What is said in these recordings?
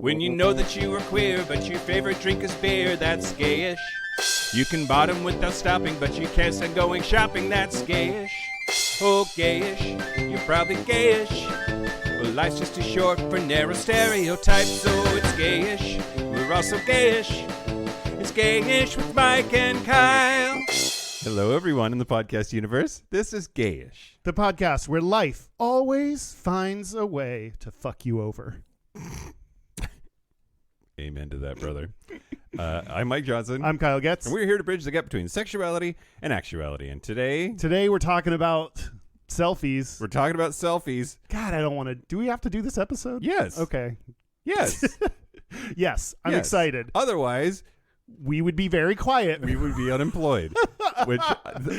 When you know that you are queer, but your favorite drink is beer, that's gayish. You can bottom without stopping, but you can't stand going shopping, that's gayish. Oh, gayish, you're probably gayish. Well, life's just too short for narrow stereotypes, so it's gayish. We're also gayish. It's Gayish with Mike and Kyle. Hello, everyone in the podcast universe. This is Gayish, the podcast where life always finds a way to fuck you over. Amen to that, brother. I'm Mike Johnson. I'm Kyle Getz. And we're here to bridge the gap between sexuality and actuality. And today we're talking about selfies. We're talking about selfies. God, I don't want to. Do we have to do this episode? Yes. Okay. Yes. Yes. I'm excited. Otherwise, we would be very quiet. We would be unemployed. Which,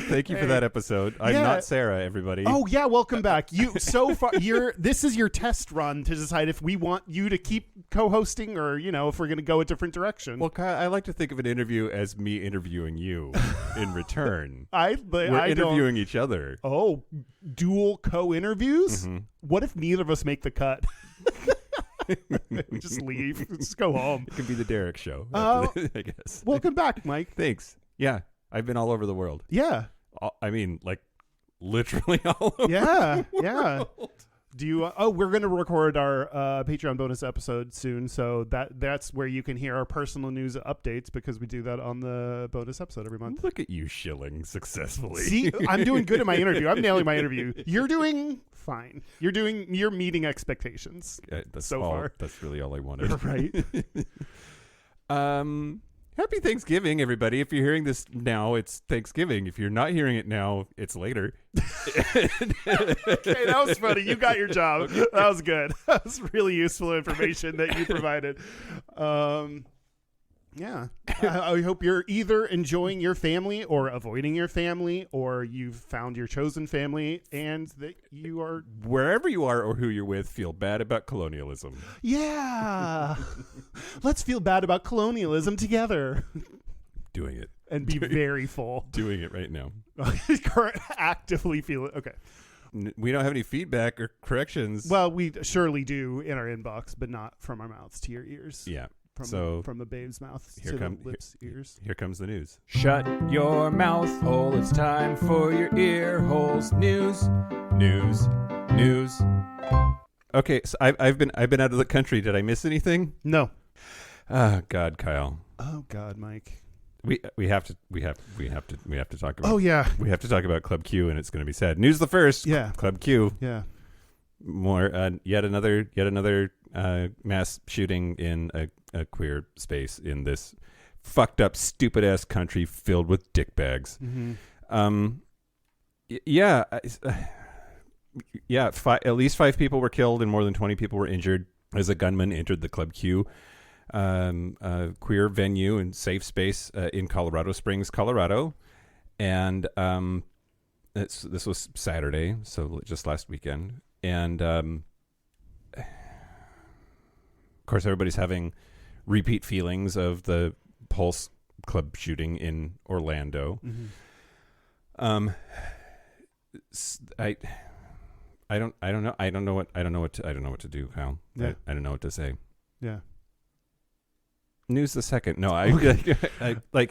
thank you for that episode. I'm not Sarah, everybody. Oh yeah, welcome back. This is your test run to decide if we want you to keep co-hosting or if we're going to go a different direction. Well, Kyle, I like to think of an interview as me interviewing you in return. We're interviewing each other. Oh, dual co-interviews? Mm-hmm. What if neither of us make the cut? Just leave. Just go home. It could be the Derek show, I guess. Welcome back, Mike. Thanks. Yeah, I've been all over the world. Yeah. I mean, like, literally all over the world. Yeah. Do you? We're going to record our Patreon bonus episode soon, so that's where you can hear our personal news updates because we do that on the bonus episode every month. Look at you shilling successfully. See, I'm doing good in my interview. I'm nailing my interview. You're doing fine. You're meeting expectations far. That's really all I wanted. Right. Happy Thanksgiving, everybody. If you're hearing this now, it's Thanksgiving. If you're not hearing it now, it's later. Okay, that was funny. You got your job. Okay. That was good. That was really useful information that you provided. Yeah. I hope you're either enjoying your family or avoiding your family, or you've found your chosen family and that you are... Wherever you are or who you're with, feel bad about colonialism. Yeah. Let's feel bad about colonialism together. Doing it. And be very full. Doing it right now. Actively feel it. Okay. We don't have any feedback or corrections. Well, we surely do in our inbox, but not from our mouths to your ears. Yeah. From the babe's mouth to the lips, ears. Here comes the news. Shut your mouth hole. It's time for your ear holes. News. Okay, so I've been out of the country. Did I miss anything? No. Oh God, Kyle. Oh God, Mike. We have to talk about. Oh yeah. We have to talk about Club Q, and it's going to be sad. News the first. Yeah. Club Q. Yeah. More yet another mass shooting in a queer space in this fucked up stupid ass country filled with dick bags. Mm-hmm. At least 5 people were killed and more than 20 people were injured as a gunman entered the Club Q queer venue and safe space in Colorado Springs, Colorado, and this was Saturday, so just last weekend. And, of course, everybody's having repeat feelings of the Pulse Club shooting in Orlando. Mm-hmm. I don't know what to do, Kyle. Yeah. I don't know what to say. Yeah. News the second. No,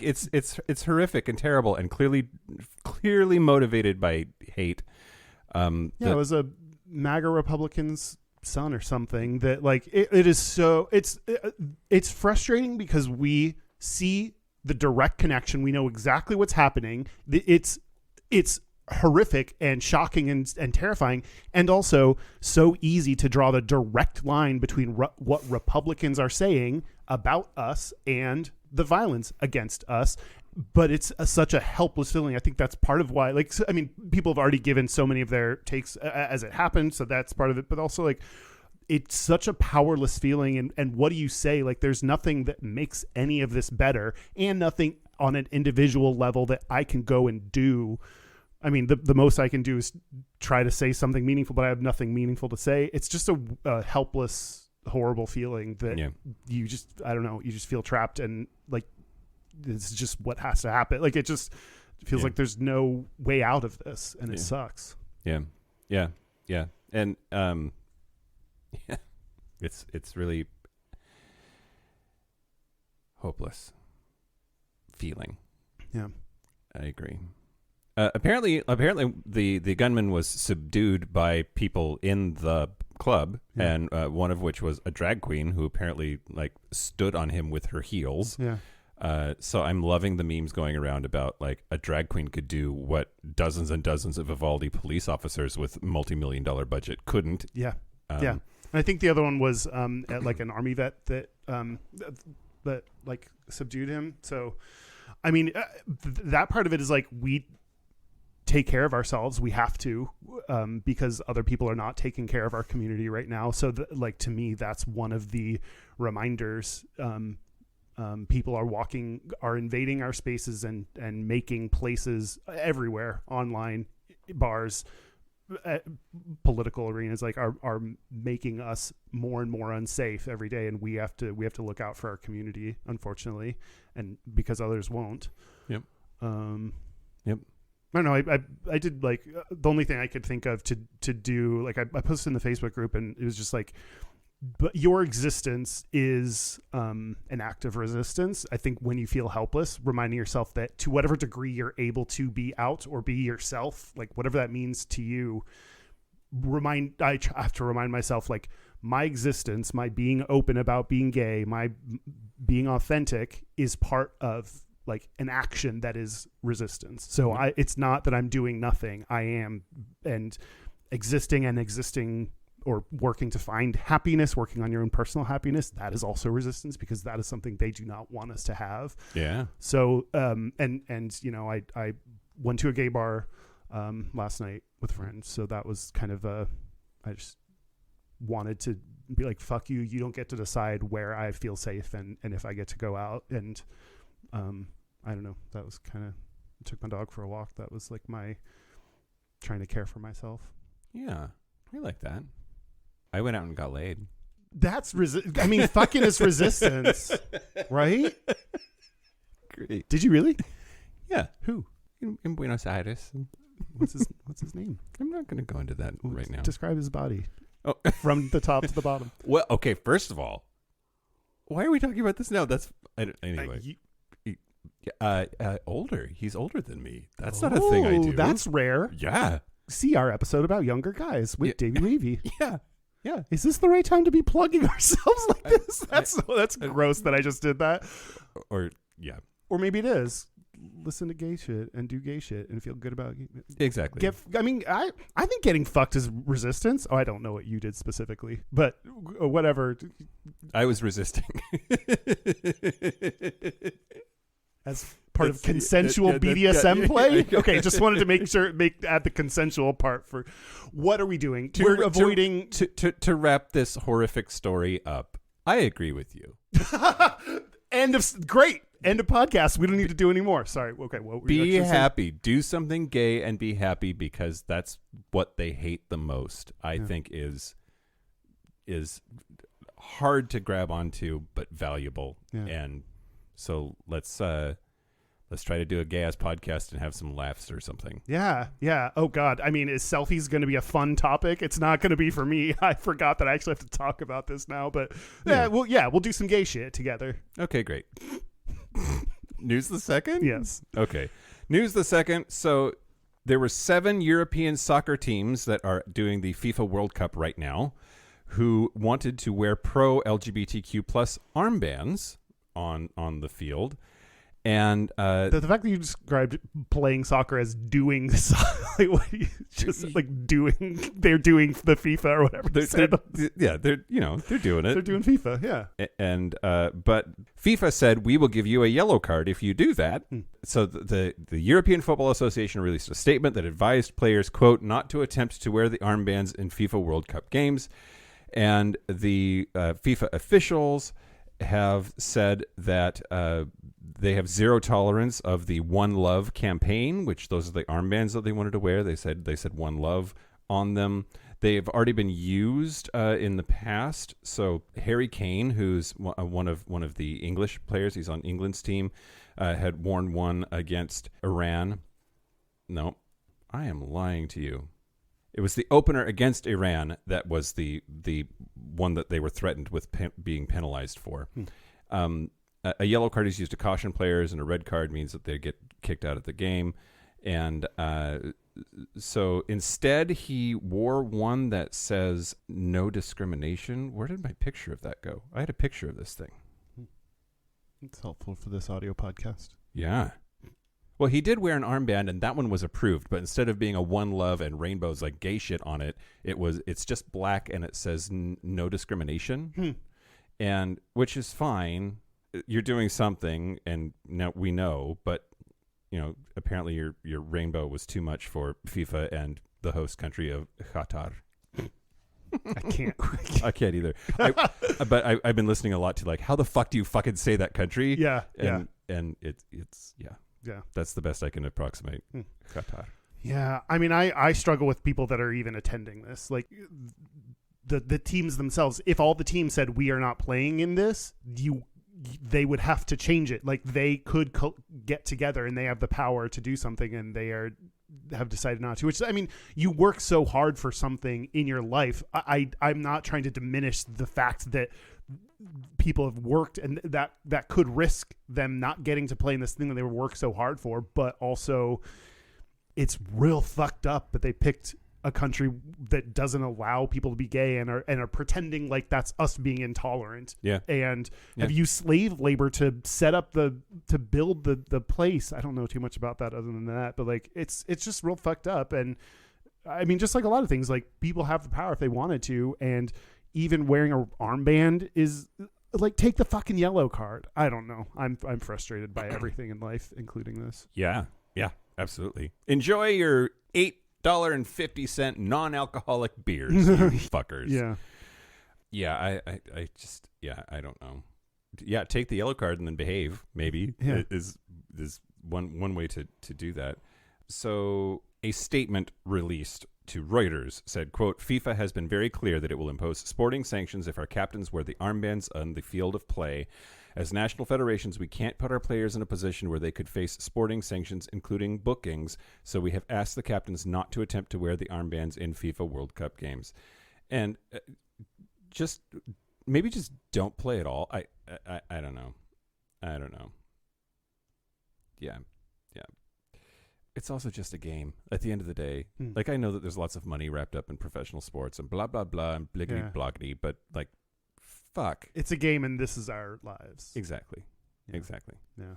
it's horrific and terrible and clearly motivated by hate. It was a MAGA Republican's son or something that it is so it's frustrating because we see the direct connection. We know exactly what's happening. It's horrific and shocking and terrifying, and also so easy to draw the direct line between what Republicans are saying about us and the violence against us. But it's such a helpless feeling. I think that's part of why, people have already given so many of their takes as it happened. So that's part of it. But also, it's such a powerless feeling. And what do you say? There's nothing that makes any of this better and nothing on an individual level that I can go and do. I mean, the most I can do is try to say something meaningful, but I have nothing meaningful to say. It's just a helpless, horrible feeling that you just feel trapped and it's just what has to happen. It just feels like there's no way out of this, and it sucks. Yeah. And it's really hopeless feeling. Yeah. I agree. Apparently, the gunman was subdued by people in the club, and one of which was a drag queen who apparently like stood on him with her heels. Yeah. So I'm loving the memes going around about like a drag queen could do what dozens and dozens of Vivaldi police officers with multi-million-dollar budget couldn't. Yeah. Yeah. And I think the other one was at like an army vet that like subdued him. So, I mean, that part of it is like we take care of ourselves. We have to because other people are not taking care of our community right now. So, like to me, that's one of the reminders. People are invading our spaces and making places everywhere, online, bars, political arenas, like are making us more and more unsafe every day, and we have to look out for our community, unfortunately, and because others won't. Yep. Yep. I don't know. I did like the only thing I could think of to do, like I posted in the Facebook group, and it was just like, but your existence is an act of resistance. I think when you feel helpless, reminding yourself that to whatever degree you're able to be out or be yourself, like whatever that means to you, I have to remind myself, like my existence, my being open about being gay, my being authentic is part of like an action that is resistance. So it's not that I'm doing nothing. I am, and existing or working to find happiness, working on your own personal happiness, that is also resistance, because that is something they do not want us to have. Yeah. So, and you know, I went to a gay bar last night with friends. So that was kind of I just wanted to be like, fuck you. You don't get to decide where I feel safe and if I get to go out. And I don't know. That was kind of, I took my dog for a walk. That was like my trying to care for myself. Yeah. I like that. I went out and got laid. That's I mean, fucking is resistance, right? Great. Did you really? Yeah. Who? In Buenos Aires. What's his name? I'm not going to go into that right now. Describe his body. Oh. From the top to the bottom. Well, okay. First of all, why are we talking about this now? That's anyway. Older. He's older than me. That's not a thing I do. That's rare. Yeah. See our episode about younger guys with Davey Levy. Yeah. Yeah. Is this the right time to be plugging ourselves like this? That's gross that I just did that. Or yeah. Or maybe it is. Listen to gay shit and do gay shit and feel good about it. Exactly. I think getting fucked is resistance. Oh, I don't know what you did specifically, but whatever. I was resisting. As part of consensual BDSM play? Okay, just wanted to add the consensual part for what are we doing? We're avoiding to wrap this horrific story up. I agree with you. End of podcast. We don't need to do any more. Sorry. Okay. What were be happy. Do something gay and be happy, because that's what they hate the most. I think is hard to grab onto, but valuable. Yeah. And so let's try to do a gay ass podcast and have some laughs or something. Yeah. Yeah. Oh God. I mean, is selfies going to be a fun topic? It's not going to be for me. I forgot that I actually have to talk about this now, but we'll do some gay shit together. Okay, great. News the second? Yes. Okay. News the second. So there were 7 European soccer teams that are doing the FIFA World Cup right now who wanted to wear pro LGBTQ plus armbands on the field. And the fact that you described playing soccer as doing this, like, what they're doing the FIFA or whatever. They're doing it. They're doing FIFA, yeah. And but FIFA said, we will give you a yellow card if you do that. So the European Football Association released a statement that advised players, quote, not to attempt to wear the armbands in FIFA World Cup games. And the FIFA officials have said that they have zero tolerance of the One Love campaign, which those are the armbands that they wanted to wear. They said One Love on them. They've already been used in the past. So Harry Kane, who's one of the English players, he's on England's team, had worn one against Iran. No, I am lying to you. It was the opener against Iran that was the one that they were threatened with being penalized for. a yellow card is used to caution players, and a red card means that they get kicked out of the game. And so instead, he wore one that says "No discrimination." Where did my picture of that go? I had a picture of this thing. It's helpful for this audio podcast. Yeah. Well, he did wear an armband, and that one was approved. But instead of being a one love and rainbows like gay shit on it, it's just black and it says "No discrimination," and which is fine. You're doing something, and now we know, but apparently your rainbow was too much for FIFA and the host country of Qatar. I can't. I can't either. But I've been listening a lot to how the fuck do you fucking say that country? Yeah, and it's that's the best I can approximate. Qatar. Yeah, I mean, I struggle with people that are even attending this. Like the teams themselves. If all the teams said we are not playing in this, they would have to change it. Like they could get together and they have the power to do something, and they have decided not to. Which, I mean, you work so hard for something in your life. I'm not trying to diminish the fact that people have worked and that could risk them not getting to play in this thing that they worked so hard for. But also, it's real fucked up that they picked a country that doesn't allow people to be gay and are pretending like that's us being intolerant. Yeah. And have used slave labor to set up to build the place. I don't know too much about that other than that, but it's just real fucked up. And I mean, just like a lot of things, like people have the power if they wanted to, and even wearing an armband is take the fucking yellow card. I don't know. I'm frustrated by everything in life, including this. Yeah. Yeah, absolutely. Enjoy your $8.50 non-alcoholic beers, you fuckers. Yeah. Yeah, I just, I don't know. Yeah, take the yellow card and then behave, maybe, is one way to do that. So a statement released to Reuters said, quote, FIFA has been very clear that it will impose sporting sanctions if our captains wear the armbands on the field of play. As national federations, we can't put our players in a position where they could face sporting sanctions, including bookings, so we have asked the captains not to attempt to wear the armbands in FIFA World Cup games. And just don't play at all. I don't know. I don't know. Yeah. It's also just a game at the end of the day. I know that there's lots of money wrapped up in professional sports and blah, blah, blah, and bliggity bloggity, but fuck. It's a game and this is our lives. Exactly. Yeah. Exactly. Yeah.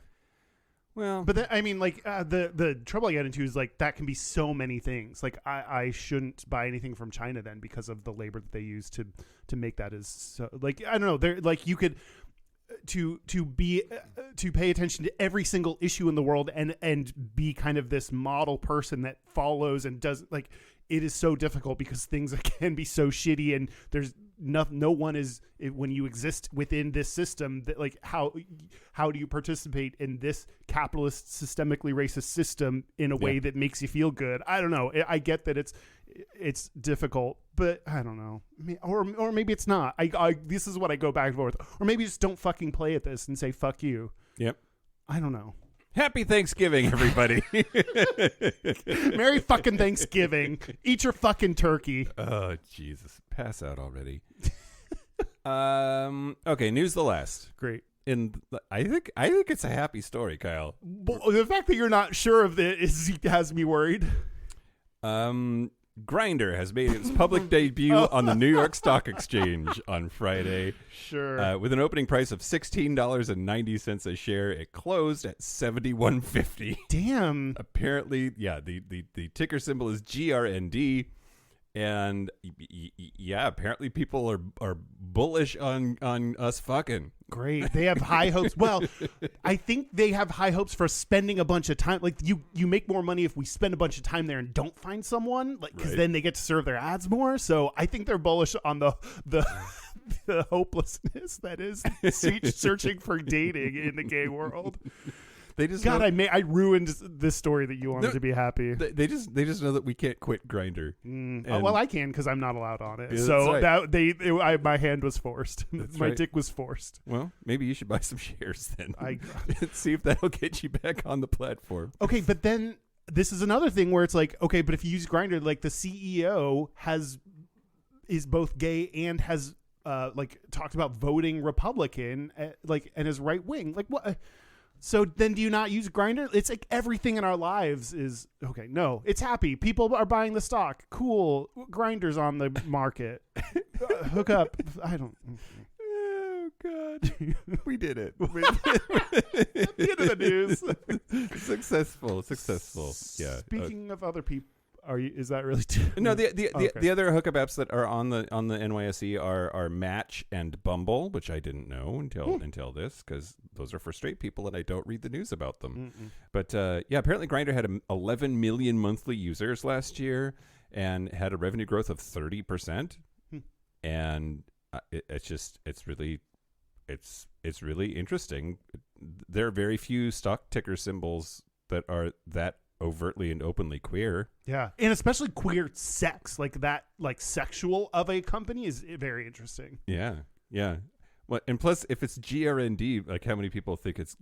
Well, but I mean, the trouble I get into is that can be so many things. I shouldn't buy anything from China then because of the labor that they use to make that as so, I don't know. They're you could to pay attention to every single issue in the world and be kind of this model person that follows and does it is so difficult because things can be so shitty and there's no one is when you exist within this system that how do you participate in this capitalist systemically racist system in a way that makes you feel good? I don't know. I get that it's difficult, but I don't know. Or maybe it's not. This is what I go back and forth. Or maybe just don't fucking play at this and say fuck you. Yep. I don't know. Happy Thanksgiving, everybody. Merry fucking Thanksgiving. Eat your fucking turkey. Oh, Jesus. Pass out already. Okay, news the last. Great. I think it's a happy story, Kyle. The fact that you're not sure of this has me worried. Grindr has made its public debut on the New York Stock Exchange on Friday. Sure. With an opening price of $16.90 a share, it closed at $71.50. Damn. Apparently, the ticker symbol is GRND. And apparently people are bullish on us fucking. Great. They have high hopes. Well, I think they have high hopes for spending a bunch of time. You make more money if we spend a bunch of time there and don't find someone, because then they get to serve their ads more. So I think they're bullish on the hopelessness that is searching for dating in the gay world. They just I ruined this story that you wanted to be happy. They just know that we can't quit Grindr. Well, I can because I'm not allowed on it. Yeah, so right. My hand was forced. My dick was forced. Well, maybe you should buy some shares then. See if that'll get you back on the platform. Okay, but then this is another thing where it's okay, but if you use Grindr, the CEO is both gay and has like talked about voting Republican, and is right wing. Like what? So then do you not use Grindr? It's like everything in our lives is okay. No, it's happy. People are buying the stock. Cool. Grindr's on the market. Hook up. I don't. Oh God, we did it. At the end of the news. Successful. Yeah. Speaking of other people, is that really? No, the other hookup apps that are on the NYSE are Match and Bumble, which I didn't know until this, because those are for straight people and I don't read the news about them. Mm-mm. But yeah, apparently Grindr had 11 million monthly users last year and had a revenue growth of 30%. And it's really interesting. There are very few stock ticker symbols that are that overtly and openly queer. Yeah, and especially queer sex, like that, like sexual of a company is very interesting. Yeah. Well, and plus, if it's GRND, like how many people think it's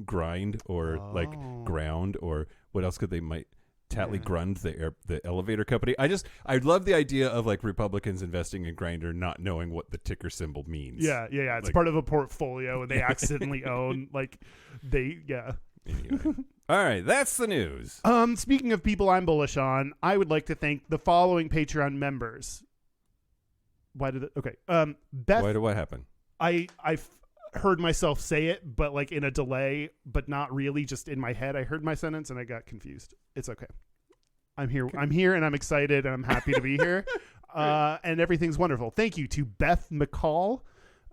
grind or like ground, or what else could they might Tatley Grund, the elevator company? I love the idea of like Republicans investing in Grindr, not knowing what the ticker symbol means. Yeah. It's part of a portfolio, and they accidentally own Anyway. All right, that's the news. Speaking of people I'm bullish on, I would like to thank the following Patreon members. Why did it? Okay. Beth. Why did what happen? I've heard myself say it, but like in a delay, but not really, just in my head. I heard my sentence and I got confused. It's okay. I'm here. I'm here, and I'm excited, and I'm happy to be here. And everything's wonderful. Thank you to Beth McCall.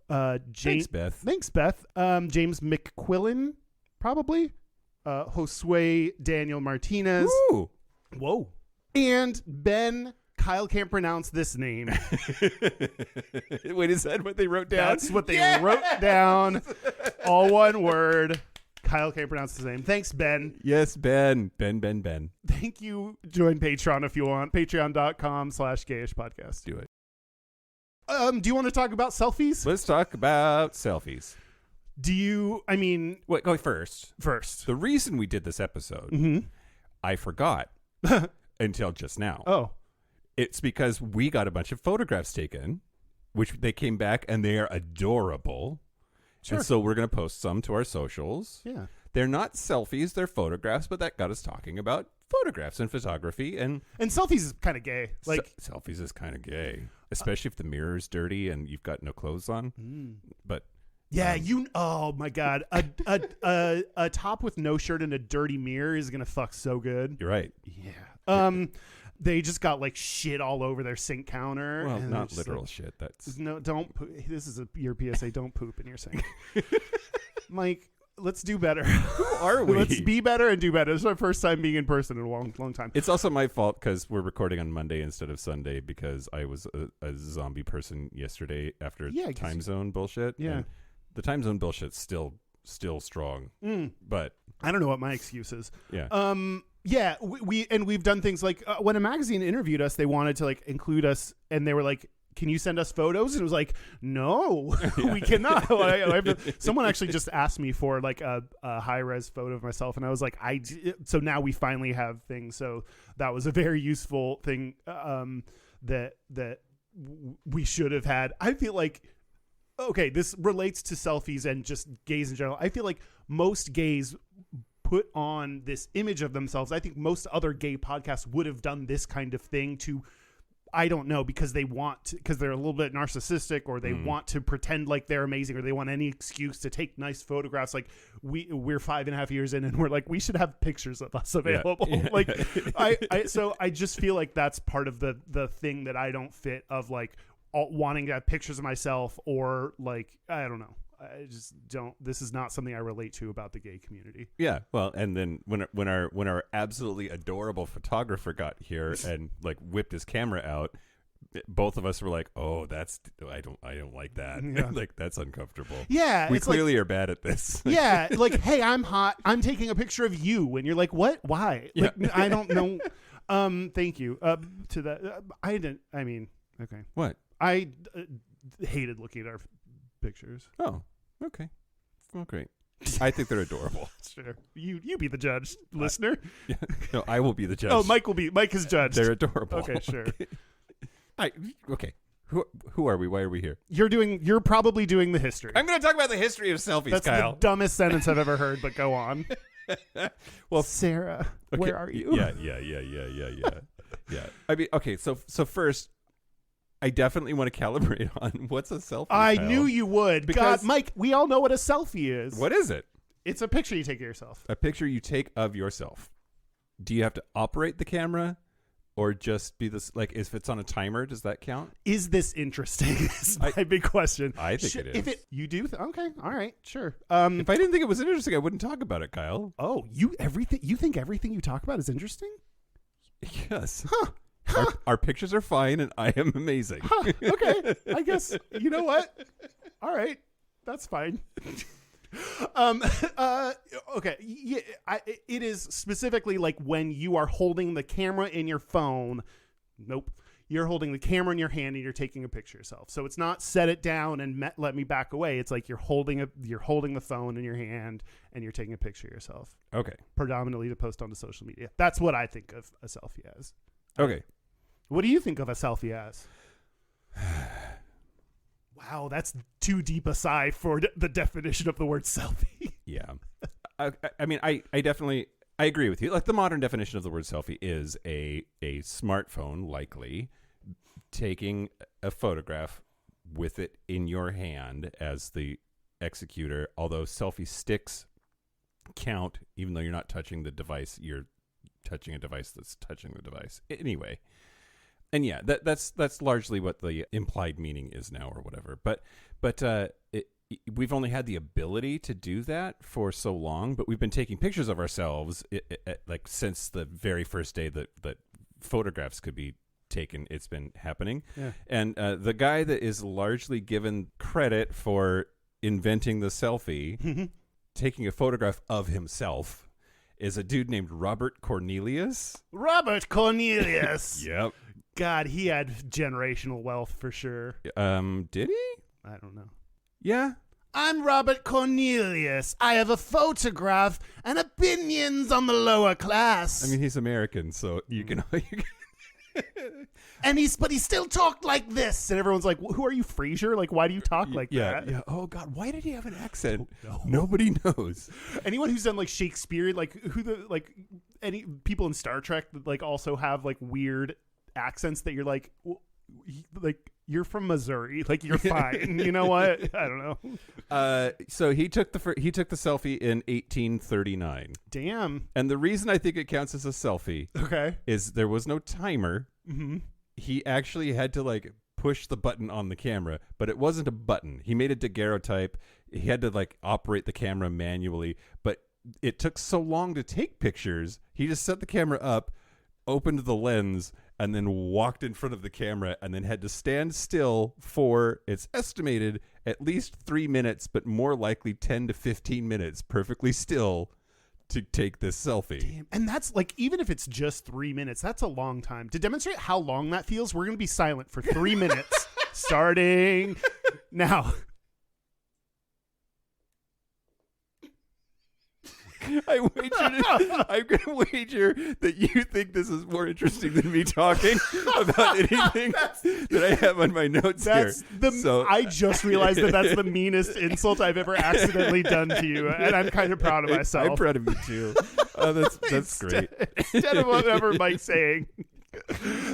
Thanks, Beth. Thanks, Beth. James McQuillan, probably. Josue Daniel Martinez. Ooh. Whoa. And Ben. Kyle can't pronounce this name. Wait, is that what they wrote down? That's what they wrote down. All one word. Kyle can't pronounce his name. Thanks, Ben. Yes, Ben. Ben. Thank you. Join Patreon if you want. Patreon.com/Gayish podcast. Do it. Do you want to talk about selfies? Let's talk about selfies. Wait, go first. First. The reason we did this episode, I forgot until just now. Oh. It's because we got a bunch of photographs taken, which they came back and they are adorable. Sure. And so we're going to post some to our socials. Yeah. They're not selfies, they're photographs, but that got us talking about photographs and photography. And selfies is kind of gay. Like selfies is kind of gay, especially if the mirror's dirty and you've got no clothes on. But yeah, oh my God. A top with no shirt and a dirty mirror is going to fuck so good. You're right. Yeah. They just got like shit all over their sink counter. Well, not literal shit. That's don't poop. This is your PSA. Don't poop in your sink. Mike, let's do better. Who are we? Let's be better and do better. This is my first time being in person in a long time. It's also my fault because we're recording on Monday instead of Sunday because I was a zombie person yesterday after time zone bullshit. Yeah. And the time zone bullshit's still strong. But I don't know what my excuse is. Yeah. Yeah, we've done things like when a magazine interviewed us, they wanted to like include us, and they were like, "Can you send us photos?" And it was like, "No, we cannot." Someone actually just asked me for like a high res photo of myself, and I was like, So now we finally have things. So that was a very useful thing that we should have had. I feel like. Okay, this relates to selfies and just gays in general. I feel like most gays put on this image of themselves. I think most other gay podcasts would have done this kind of thing to, I don't know, because they're a little bit narcissistic, or they want to pretend like they're amazing, or they want any excuse to take nice photographs. Like we're 5.5 years in and we're like, we should have pictures of us available. Yeah. Like so I just feel like that's part of the thing that I don't fit of like wanting to have pictures of myself, or like, I don't know. I just don't. This is not something I relate to about the gay community. Yeah, well, and then when our absolutely adorable photographer got here and like whipped his camera out, both of us were like, "Oh, I don't like that. Yeah. Like that's uncomfortable." Yeah, we clearly are bad at this. Yeah, like, hey, I'm hot. I'm taking a picture of you, and you're like, "What? Why?" Yeah. Like, I don't know. Thank you. To that, I didn't. I mean, okay. What? I hated looking at our pictures. Oh. Okay. Well, great. I think they're adorable. Sure. You be the judge, listener. Yeah. No, I will be the judge. Oh, Mike is judged. They're adorable. Okay, sure. Okay. Who are we? Why are we here? You're probably doing the history. I'm going to talk about the history of selfies, That's Kyle. the dumbest sentence I've ever heard, but go on. Well, Sarah, where are you? Yeah. I mean, okay, so first, I definitely want to calibrate on what's a selfie. I Kyle. knew you would. Because- God, Mike, we all know what a selfie is. What is it? It's a picture you take of yourself. A picture you take of yourself. Do you have to operate the camera? Or just be this, like, if it's on a timer, does that count? Is this interesting? Is my big question. I think it is. If it, you do, okay, all right, sure. If I didn't think it was interesting, I wouldn't talk about it, Kyle. Oh, you think everything you talk about is interesting? Yes. Huh. Our pictures are fine, and I am amazing. Huh. Okay, I guess you know what. All right, that's fine. Okay. Yeah, it is specifically like when you are holding the camera in your phone. Nope. You're holding the camera in your hand and you're taking a picture of yourself. So it's not set it down and let me back away. It's like you're holding the phone in your hand and you're taking a picture of yourself. Okay. Predominantly to post onto social media. That's what I think of a selfie as. Okay. What do you think of a selfie as? Wow, that's too deep a sigh for the definition of the word selfie. Yeah. I mean, I definitely, I agree with you. Like, the modern definition of the word selfie is a smartphone, likely, taking a photograph with it in your hand as the executor, although selfie sticks count, even though you're not touching the device, you're touching a device that's touching the device. Anyway. And yeah, that's largely what the implied meaning is now, or whatever. But we've only had the ability to do that for so long. But we've been taking pictures of ourselves like since the very first day that photographs could be taken. It's been happening. Yeah. And the guy that is largely given credit for inventing the selfie, taking a photograph of himself, is a dude named Robert Cornelius. Robert Cornelius. Yep. God, he had generational wealth for sure. Did he? I don't know. Yeah. I'm Robert Cornelius. I have a photograph and opinions on the lower class. I mean, he's American, so you can. And he still talked like this, and everyone's like, "Who are you, Frasier? Like, why do you talk like that?" Yeah. Oh God, why did he have an accent? No. Nobody knows. Anyone who's done like Shakespeare, like any people in Star Trek that like also have like weird accents that you're like, you're from Missouri, like you're fine. You know what? I don't know. So he took the selfie in 1839. Damn. And the reason I think it counts as a selfie, Okay, is there was no timer. Mm-hmm. He actually had to like push the button on the camera, but it wasn't a button. He made a daguerreotype. He had to like operate the camera manually, but it took so long to take pictures. He just set the camera up, opened the lens, and then walked in front of the camera, and then had to stand still for, it's estimated, at least 3 minutes, but more likely 10 to 15 minutes, perfectly still, to take this selfie. Damn. And that's like, even if it's just 3 minutes, that's a long time. To demonstrate how long that feels, we're going to be silent for 3 minutes, starting now. I'm going to wager that you think this is more interesting than me talking about anything that I have on my notes here. I just realized that's the meanest insult I've ever accidentally done to you, and I'm kind of proud of myself. I'm proud of you too. Oh, that's great. Instead of whatever Mike's saying.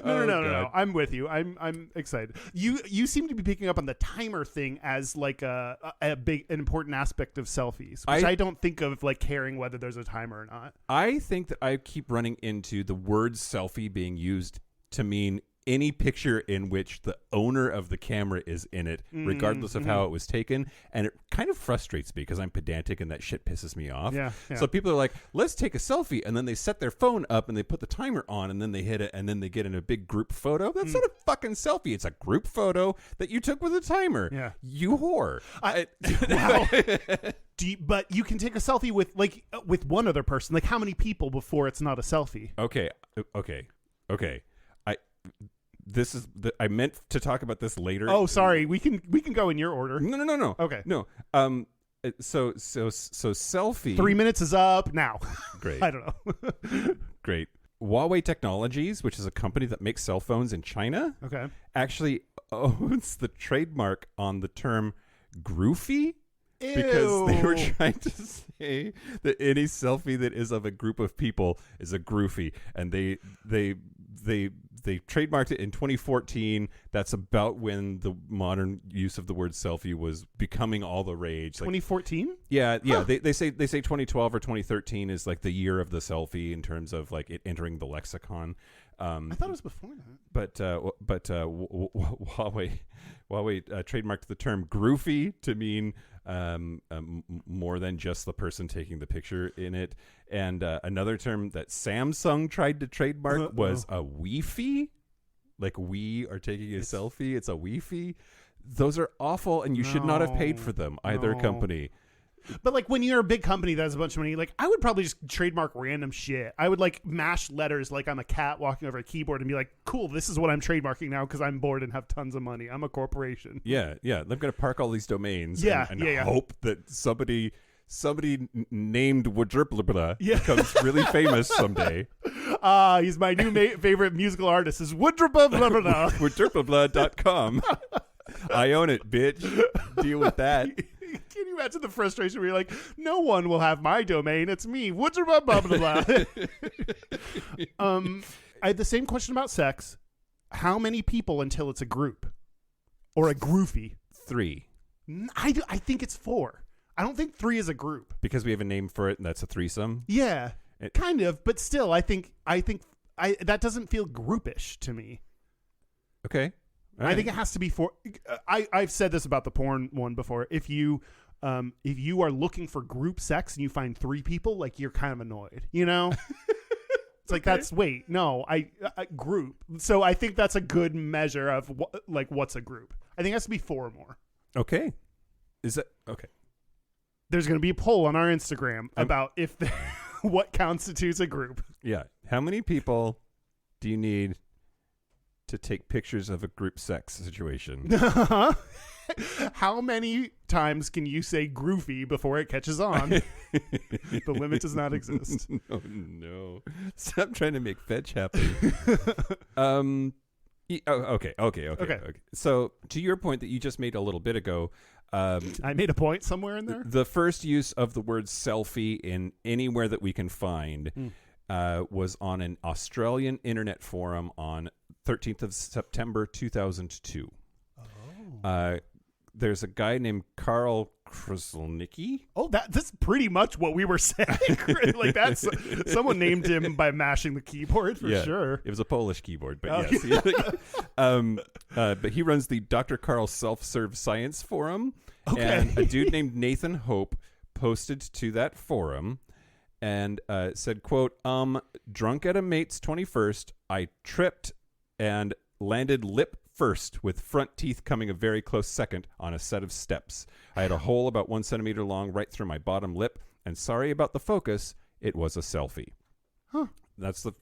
No. God. I'm with you. I'm excited. You seem to be picking up on the timer thing as like an important aspect of selfies, which I don't think of like caring whether there's a timer or not. I think that I keep running into the word selfie being used to mean any picture in which the owner of the camera is in it, regardless of how it was taken. And it kind of frustrates me because I'm pedantic and that shit pisses me off. Yeah. So people are like, let's take a selfie. And then they set their phone up and they put the timer on and then they hit it and then they get in a big group photo. That's not a fucking selfie. It's a group photo that you took with a timer. Yeah. You whore. Wow. But you can take a selfie with one other person. Like, how many people before it's not a selfie? Okay. I meant to talk about this later. Oh, sorry. We can go in your order. No. Okay. No. So selfie. 3 minutes is up now. Great. I don't know. Great. Huawei Technologies, which is a company that makes cell phones in China, Okay. actually owns the trademark on the term groofy. Because they were trying to say that any selfie that is of a group of people is a groofy, and they trademarked it in 2014. That's about when the modern use of the word selfie was becoming all the rage. 2014? Yeah. Huh. They say 2012 or 2013 is like the year of the selfie in terms of like it entering the lexicon. I thought it was before that. But Huawei trademarked the term groofy to mean more than just the person taking the picture in it. And another term that Samsung tried to trademark was a Wi-Fi. Like we are taking a selfie. It's a Wi-Fi. Those are awful, and you should not have paid for them, either company. But like when you're a big company that has a bunch of money, like I would probably just trademark random shit. I would like mash letters like I'm a cat walking over a keyboard and be like, cool, this is what I'm trademarking now because I'm bored and have tons of money. I'm a corporation. Yeah. I'm going to park all these domains and hope that somebody named Woodripla becomes really famous someday. He's my new favorite musical artist is Woodripla. Woodripla.com. I own it, bitch. Deal with that. Can you imagine the frustration where you're like, no one will have my domain. It's me. Blah, blah, blah, blah. I had the same question about sex. How many people until it's a group? Or a groofy? 3. I think it's 4. I don't think 3 is a group. Because we have a name for it and that's a threesome? Yeah, kind of. But still, I think that doesn't feel groupish to me. Okay. I think it has to be 4. I've said this about the porn one before. If you are looking for group sex and you find 3 people, like you're kind of annoyed, you know? It's like I group. So I think that's a good measure of what's a group. I think it has to be 4 or more. Okay. Is that okay? There's going to be a poll on our Instagram about what constitutes a group. Yeah. How many people do you need to take pictures of a group sex situation? How many times can you say groovy before it catches on? The limit does not exist. No. Stop trying to make fetch happen. Okay. So to your point that you just made a little bit ago, I made a point somewhere in there. The first use of the word selfie in anywhere that we can find was on an Australian internet forum on 13th of September 2002. There's a guy named Carl Krasnicki. Oh, that's pretty much what we were saying. Like that's someone named him by mashing the keyboard for sure. It was a Polish keyboard, but yes. But he runs the Dr. Carl Self-Serve Science Forum. Okay. And a dude named Nathan Hope posted to that forum and said, quote, drunk at a mate's 21st, I tripped and landed lip first with front teeth coming a very close second on a set of steps. I had a hole about 1 centimeter long right through my bottom lip, and sorry about the focus, it was a selfie. Huh. That's the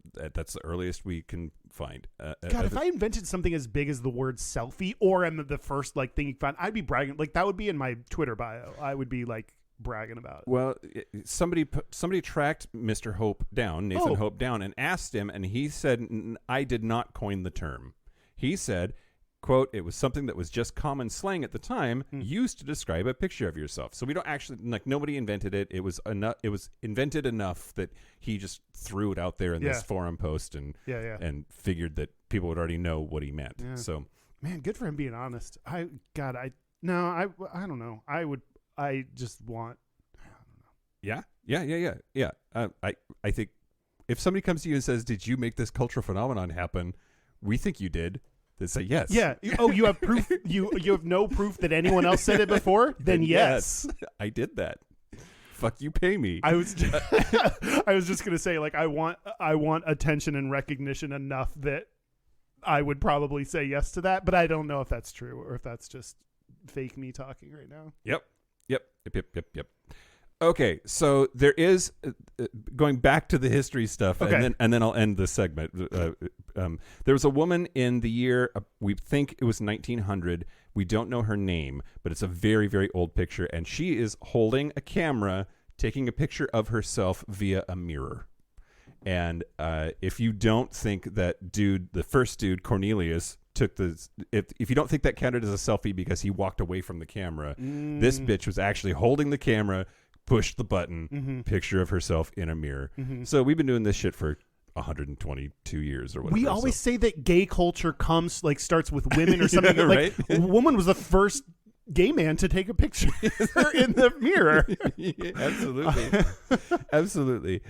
earliest we can find. God, if I invented something as big as the word selfie, or am the first thing you find, I'd be bragging. Like that would be in my Twitter bio. I would be like bragging about it. Well, somebody tracked Mr. Hope down, Nathan Hope down, and asked him, and he said, I did not coin the term. He said, quote, it was something that was just common slang at the time, used to describe a picture of yourself. So we don't actually, nobody invented it. It was invented enough that he just threw it out there in this forum post and figured that people would already know what he meant. Yeah. So, man, good for him being honest. I don't know. I just want. Yeah. I think if somebody comes to you and says, "Did you make this cultural phenomenon happen?" We think you did. They say yes. Yeah. Oh, you have proof. You have no proof that anyone else said it before. Then yes, I did that. Fuck you, pay me. I was just gonna say, like, I want attention and recognition enough that I would probably say yes to that, but I don't know if that's true or if that's just fake me talking right now. Yep. Okay, so there is going back to the history stuff, and then I'll end this segment. There was a woman in the year we think it was 1900. We don't know her name, but it's a very, very old picture, and she is holding a camera, taking a picture of herself via a mirror. And if you don't think that the first dude, Cornelius, took if you don't think that counted as a selfie because he walked away from the camera, this bitch was actually holding the camera, pushed the button, picture of herself in a mirror. So we've been doing this shit for 122 years or whatever. We always say that gay culture starts with women or something. Right? Like a woman was the first gay man to take a picture in the mirror. Absolutely.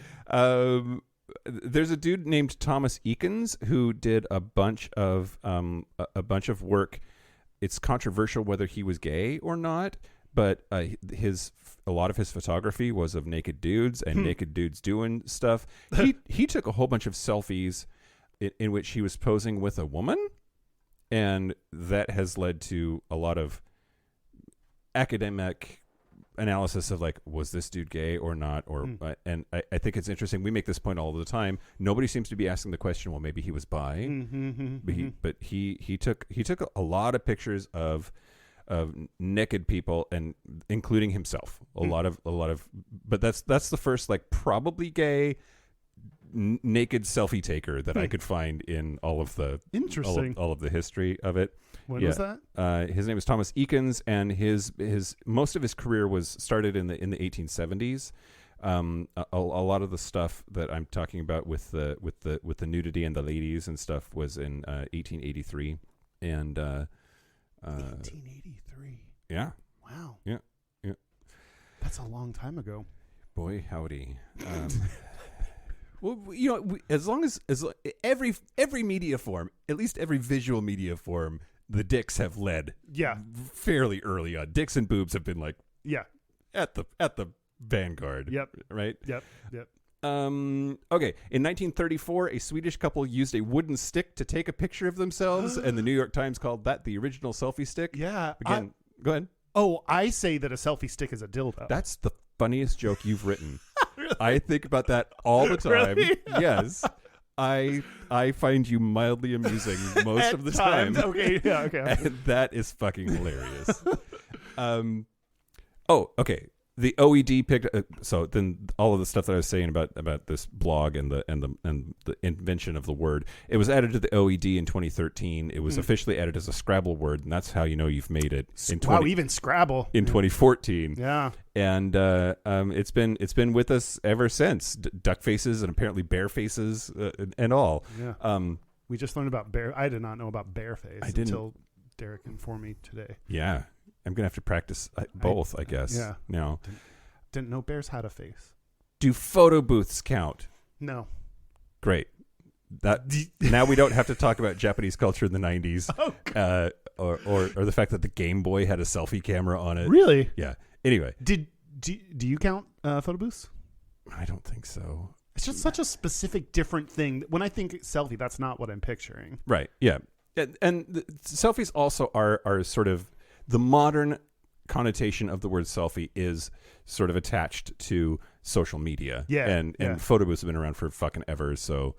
There's a dude named Thomas Eakins who did a bunch of work. It's controversial whether he was gay or not, but a lot of his photography was of naked dudes and naked dudes doing stuff. He took a whole bunch of selfies in which he was posing with a woman, and that has led to a lot of academic analysis of like, was this dude gay or not? Or and I think it's interesting. We make this point all the time. Nobody seems to be asking the question, well, maybe he was bi. But he took a lot of pictures of naked people, and including himself. A lot of but that's the first like probably gay naked selfie taker that I could find in all of the all of the history of it. When was that? His name is Thomas Eakins, and his most of his career was started in the 1870s. A lot of the stuff that I'm talking about with the nudity and the ladies and stuff was in 1883, and 1883. Yeah. Wow. Yeah. That's a long time ago. Boy, howdy. Well, you know, as long as every media form, at least every visual media form, the dicks have led. Yeah. Fairly early on. Dicks and boobs have been like. Yeah. At the vanguard. Yep. Right. Yep. Okay. In 1934, a Swedish couple used a wooden stick to take a picture of themselves, and the New York Times called that the original selfie stick. Yeah. Again, go ahead. Oh, I say that a selfie stick is a dildo. That's the funniest joke you've written. Really? I think about that all the time. Really? Yes. I find you mildly amusing most of the time. Okay, yeah, okay. And that is fucking hilarious. Okay. The OED picked so then all of the stuff that I was saying about this blog and the invention of the word, it was added to the OED in 2013. It was officially added as a Scrabble word, and that's how you know you've made it. Even Scrabble in 2014. Yeah, and it's been with us ever since. Duck faces and apparently bear faces and all. Yeah. We just learned about bear. I did not know about bear face until Derek informed me today. Yeah. I'm going to have to practice both, I guess. Yeah. No. Didn't know bears had a face. Do photo booths count? No. Great. Now we don't have to talk about Japanese culture in the 90s. Or the fact that the Game Boy had a selfie camera on it. Really? Yeah. Anyway. Do you count photo booths? I don't think so. It's just such a specific, different thing. When I think selfie, that's not what I'm picturing. Right. Yeah. And the selfies also are sort of the modern connotation of the word selfie is sort of attached to social media. Yeah. And photo booths have been around for fucking ever. So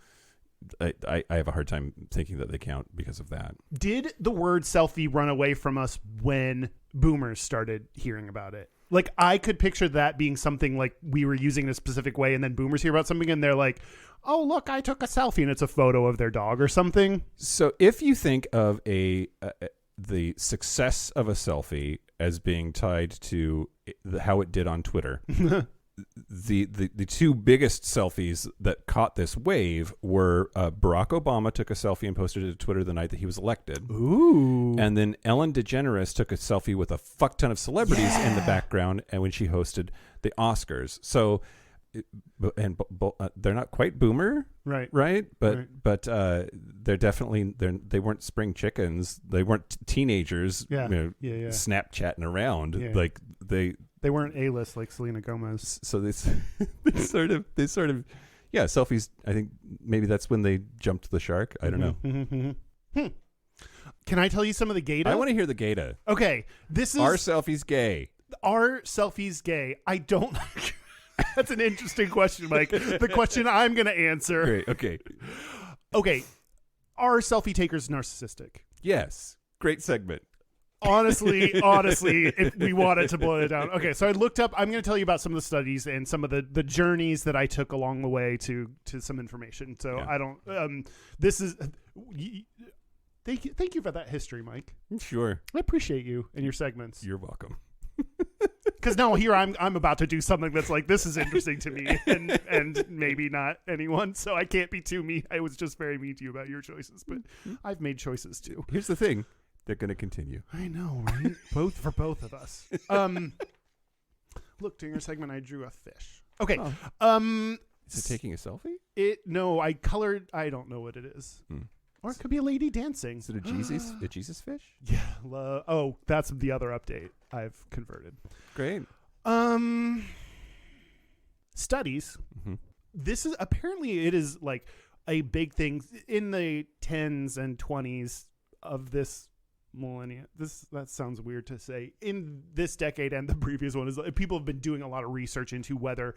I have a hard time thinking that they count because of that. Did the word selfie run away from us when boomers started hearing about it? Like, I could picture that being something like we were using in a specific way, and then boomers hear about something and they're like, oh, look, I took a selfie, and it's a photo of their dog or something. So if you think of the success of a selfie as being tied to how it did on Twitter, the two biggest selfies that caught this wave were Barack Obama took a selfie and posted it to Twitter the night that he was elected. Ooh. And then Ellen DeGeneres took a selfie with a fuck ton of celebrities in the background, and when she hosted the Oscars. So, they're not quite boomer, right? But they're definitely they weren't spring chickens. They weren't teenagers. Snapchatting around like They weren't A-list like Selena Gomez. So they sort of selfies. I think maybe that's when they jumped the shark. I don't know. Can I tell you some of the gata? I want to hear the gata. Okay, this is Are selfies gay? Are selfies gay? I don't. That's an interesting question, Mike. The question I'm going to answer. Great. Okay. Are selfie takers narcissistic? Yes. Great segment. Honestly, if we wanted to boil it down. Okay, so I looked up, I'm going to tell you about some of the studies and some of the journeys that I took along the way to some information. So Yeah. I don't, this is, thank you for that history, Mike. Sure. I appreciate you and your segments. You're welcome. Because now here I'm about to do something that's like, this is interesting to me and maybe not anyone. So I can't be too mean. I was just very mean to you about your choices, but I've made choices too. Here's the thing. They're going to continue. I know, right? For both of us. Look, during your segment, I drew a fish. Okay. Is it taking a selfie? No, I colored. I don't know what it is. Or it could be a lady dancing. Is it a Jesus fish? Yeah. That's the other update I've converted. Great. Studies. Mm-hmm. This is apparently it is like a big thing in the 10s and 20s of this millennia. That sounds weird to say. In this decade and the previous one is people have been doing a lot of research into whether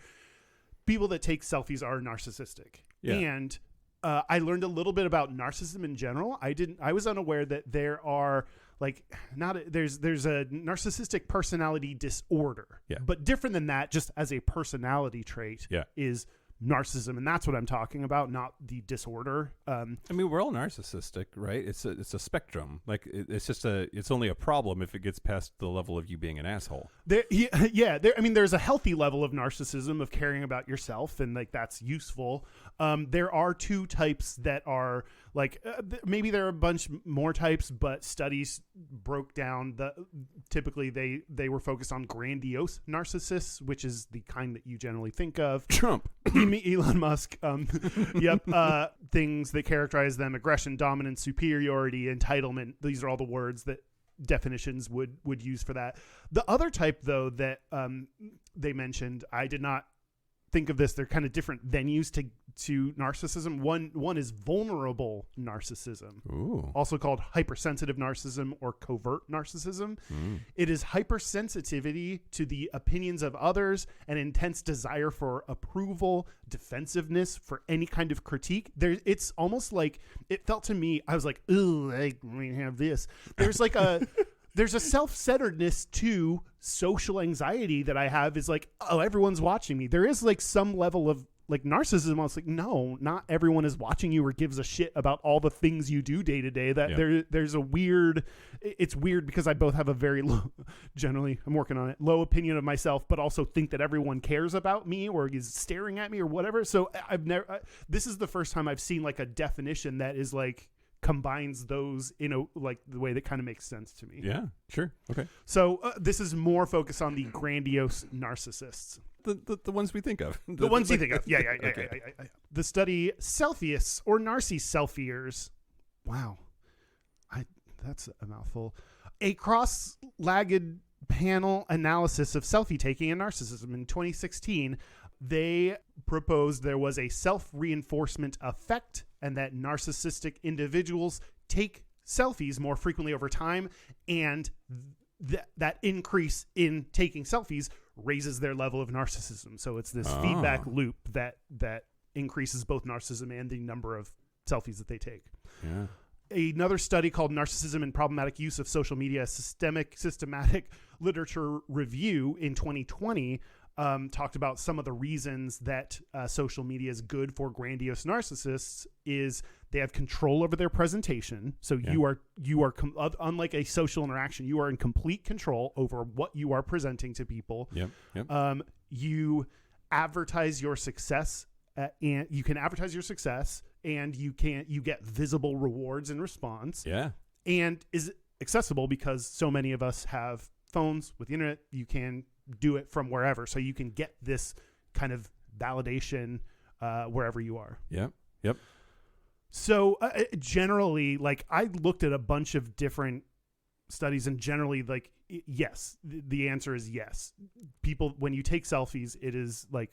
people that take selfies are narcissistic. Yeah. And I learned a little bit about narcissism in general. I was unaware that there are there's a narcissistic personality disorder. Yeah. But different than that, just as a personality trait, is narcissism, and that's what I'm talking about, not the disorder. I mean, we're all narcissistic, right? It's a spectrum. Like it's only a problem if it gets past the level of you being an asshole. There's a healthy level of narcissism of caring about yourself, and like that's useful. There are two types that are maybe there are a bunch more types, but studies broke down typically they were focused on grandiose narcissists, which is the kind that you generally think of. Trump. Elon Musk. Things that characterize them: aggression, dominance, superiority, entitlement. These are all the words that definitions would use for that. The other type, though, that they mentioned, I did not think of this. They're kind of different venues to narcissism. One is vulnerable narcissism. Ooh. Also called hypersensitive narcissism or covert narcissism. It is hypersensitivity to the opinions of others, an intense desire for approval, defensiveness for any kind of critique. It's almost like, it felt to me, I was like, ooh, I have this. There's a self-centeredness to social anxiety that I have, is like, oh, everyone's watching me. There is like some level of like narcissism. I was like, no, not everyone is watching you or gives a shit about all the things you do day to day. There's a weird, it's weird because I both have a very low, generally I'm working on it, low opinion of myself, but also think that everyone cares about me or is staring at me or whatever. So this is the first time I've seen like a definition that is like, combines those in a like the way that kind of makes sense to me. Yeah, sure. Okay. So this is more focused on the grandiose narcissists. The ones we think of. The ones you think of. Yeah. Okay. The study Selfies or Narci-Selfiers. Wow. That's a mouthful. A cross-legged panel analysis of selfie taking and narcissism in 2016. They proposed there was a self-reinforcement effect and that narcissistic individuals take selfies more frequently over time, and that increase in taking selfies raises their level of narcissism. So it's this feedback loop that increases both narcissism and the number of selfies that they take. Yeah. Another study called Narcissism and Problematic Use of Social Media, Systematic Literature Review in 2020, talked about some of the reasons that social media is good for grandiose narcissists is they have control over their presentation. So you are unlike a social interaction, you are in complete control over what you are presenting to people. Yep. You advertise your success, and you can advertise your success, and you get visible rewards in response. Yeah. And is accessible because so many of us have phones with the internet. You can do it from wherever, so you can get this kind of validation wherever you are. Yep. So generally, like, I looked at a bunch of different studies, and generally, like, yes, the answer is yes. People, when you take selfies, it is like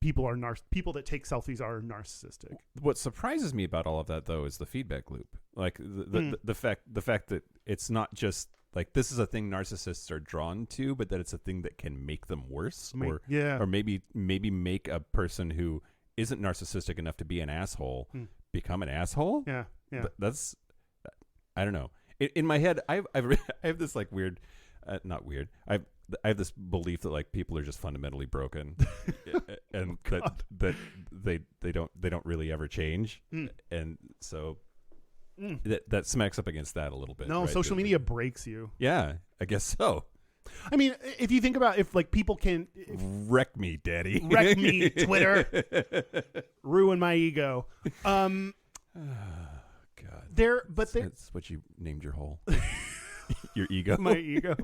people that take selfies are narcissistic. What surprises me about all of that, though, is the feedback loop. Like the fact that it's not just like this is a thing narcissists are drawn to, but that it's a thing that can make them worse, or maybe make a person who isn't narcissistic enough to be an asshole become an asshole. Yeah. That's, I don't know. in my head, I have this like weird, not weird. I have this belief that like people are just fundamentally broken, and that they don't really ever change, and so that smacks up against that a little bit. No, right? social media breaks you. Yeah, I guess so. I mean, if you think about if like people can Wreck me, daddy. wreck me, Twitter, ruin my ego. God, that's what you named your hole. Your ego. My ego.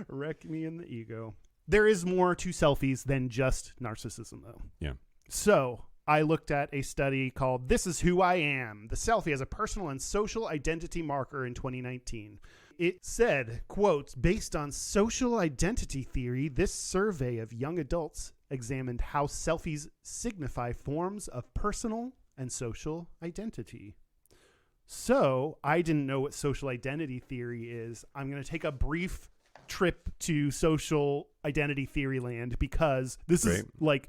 Wreck me in the ego. There is more to selfies than just narcissism, though. Yeah. So I looked at a study called This Is Who I Am, the selfie as a personal and social identity marker in 2019. It said, quote, based on social identity theory, this survey of young adults examined how selfies signify forms of personal and social identity. So I didn't know what social identity theory is. I'm going to take a brief trip to social identity theory land because this is like,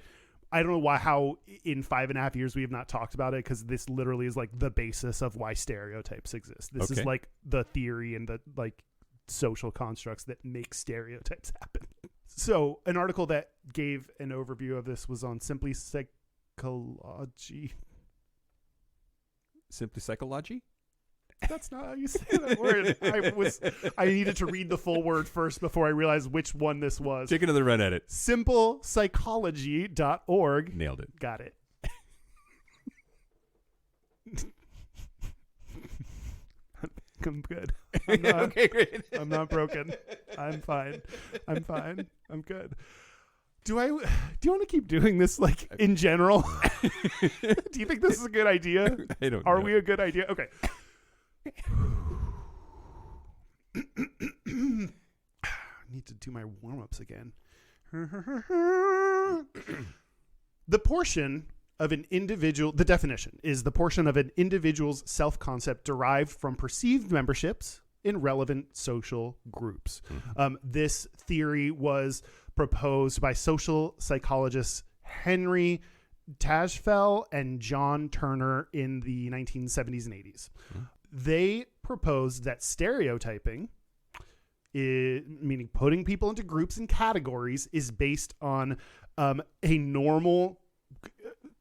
I don't know how in 5.5 years we have not talked about it, because this literally is like the basis of why stereotypes exist. This is like the theory and the like social constructs that make stereotypes happen. So an article that gave an overview of this was on Simply Psychology. Simply psychology? That's not how you say that word. I needed to read the full word first before I realized which one this was. Take another run at it. Simplepsychology.org. Nailed it. Got it. I'm good. I'm not, okay, great. I'm not broken. I'm fine. I'm good. Do you want to keep doing this like in general? Do you think this is a good idea? I don't know. Are we a good idea? Okay. Need to do my warm-ups again. The definition is the portion of an individual's self-concept derived from perceived memberships in relevant social groups. This theory was proposed by social psychologists Henry Tajfel and John Turner in the 1970s and 80s. They proposed that stereotyping, meaning putting people into groups and categories, is based on a normal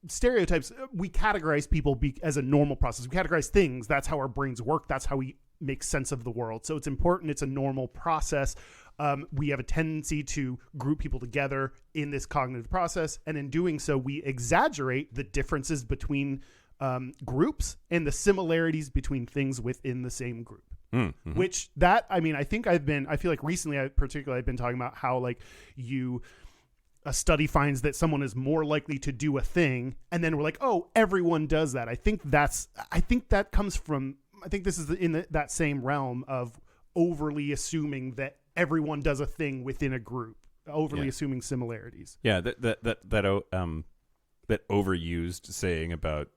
stereotypes. We categorize people as a normal process. We categorize things. That's how our brains work. That's how we make sense of the world. So it's important. It's a normal process. We have a tendency to group people together in this cognitive process. And in doing so, we exaggerate the differences between groups and the similarities between things within the same group. Which I feel like recently I've been talking about how like a study finds that someone is more likely to do a thing, and then we're like, oh, everyone does that. I think this is in that same realm of overly assuming that everyone does a thing within a group, overly assuming similarities. Yeah, that overused saying about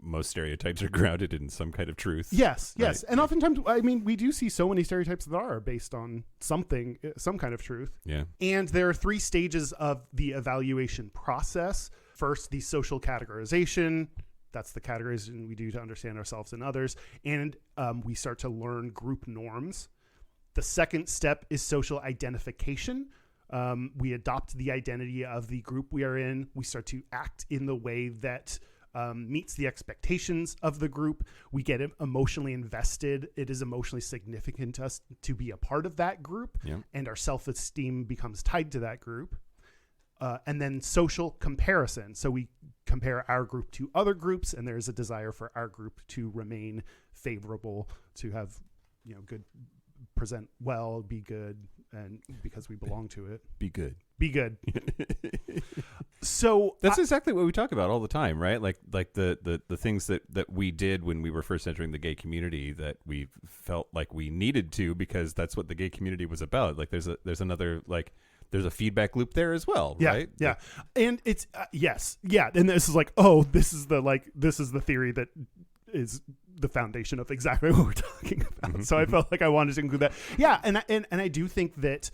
most stereotypes are grounded in some kind of truth. Yes. And oftentimes, we do see so many stereotypes that are based on some kind of truth. Yeah. And there are 3 stages of the evaluation process. First, the social categorization. That's the categorization we do to understand ourselves and others. And we start to learn group norms. The second step is social identification. We adopt the identity of the group we are in. We start to act in the way that meets the expectations of the group. We get emotionally invested. It is emotionally significant to us to be a part of that group, and our self-esteem becomes tied to that group. And then social comparison. So we compare our group to other groups, and there's a desire for our group to remain favorable, to have, good, present well, be good, and because we belong to it. Be good. So that's exactly what we talk about all the time, right? Like the things that we did when we were first entering the gay community that we felt like we needed to, because that's what the gay community was about. Like there's another there's a feedback loop there as well, right? Yeah. And it's yes. Yeah. And this is like, oh, this is the theory that is the foundation of exactly what we're talking about. So I felt like I wanted to include that. Yeah. And I do think that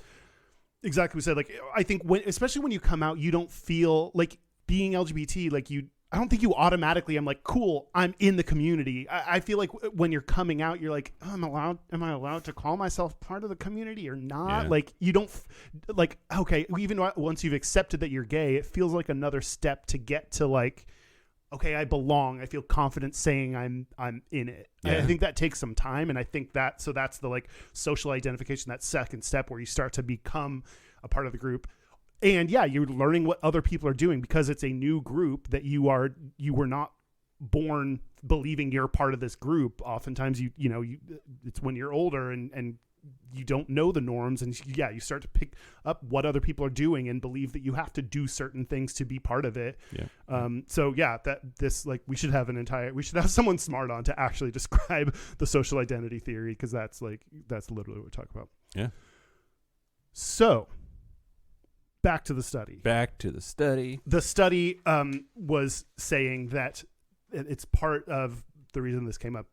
exactly what we said, like, I think especially when you come out, you don't feel like being LGBT, like I don't think you automatically, I'm like, cool, I'm in the community. I feel like when you're coming out, you're like, am I allowed to call myself part of the community or not? Yeah. Like, you don't, like, okay, even once you've accepted that you're gay, it feels like another step to get to like, okay, I belong. I feel confident saying I'm in it. Yeah. I think that takes some time. And I think so that's the like social identification, that second step where you start to become a part of the group. And yeah, you're learning what other people are doing because it's a new group that you were not born believing you're part of this group. Oftentimes it's when you're older and you don't know the norms, and you start to pick up what other people are doing and believe that you have to do certain things to be part of it. Yeah. So yeah, we should have someone smart on to actually describe the social identity theory, because that's literally what we talk about. Yeah. So back to the study. The study was saying that it's part of the reason this came up.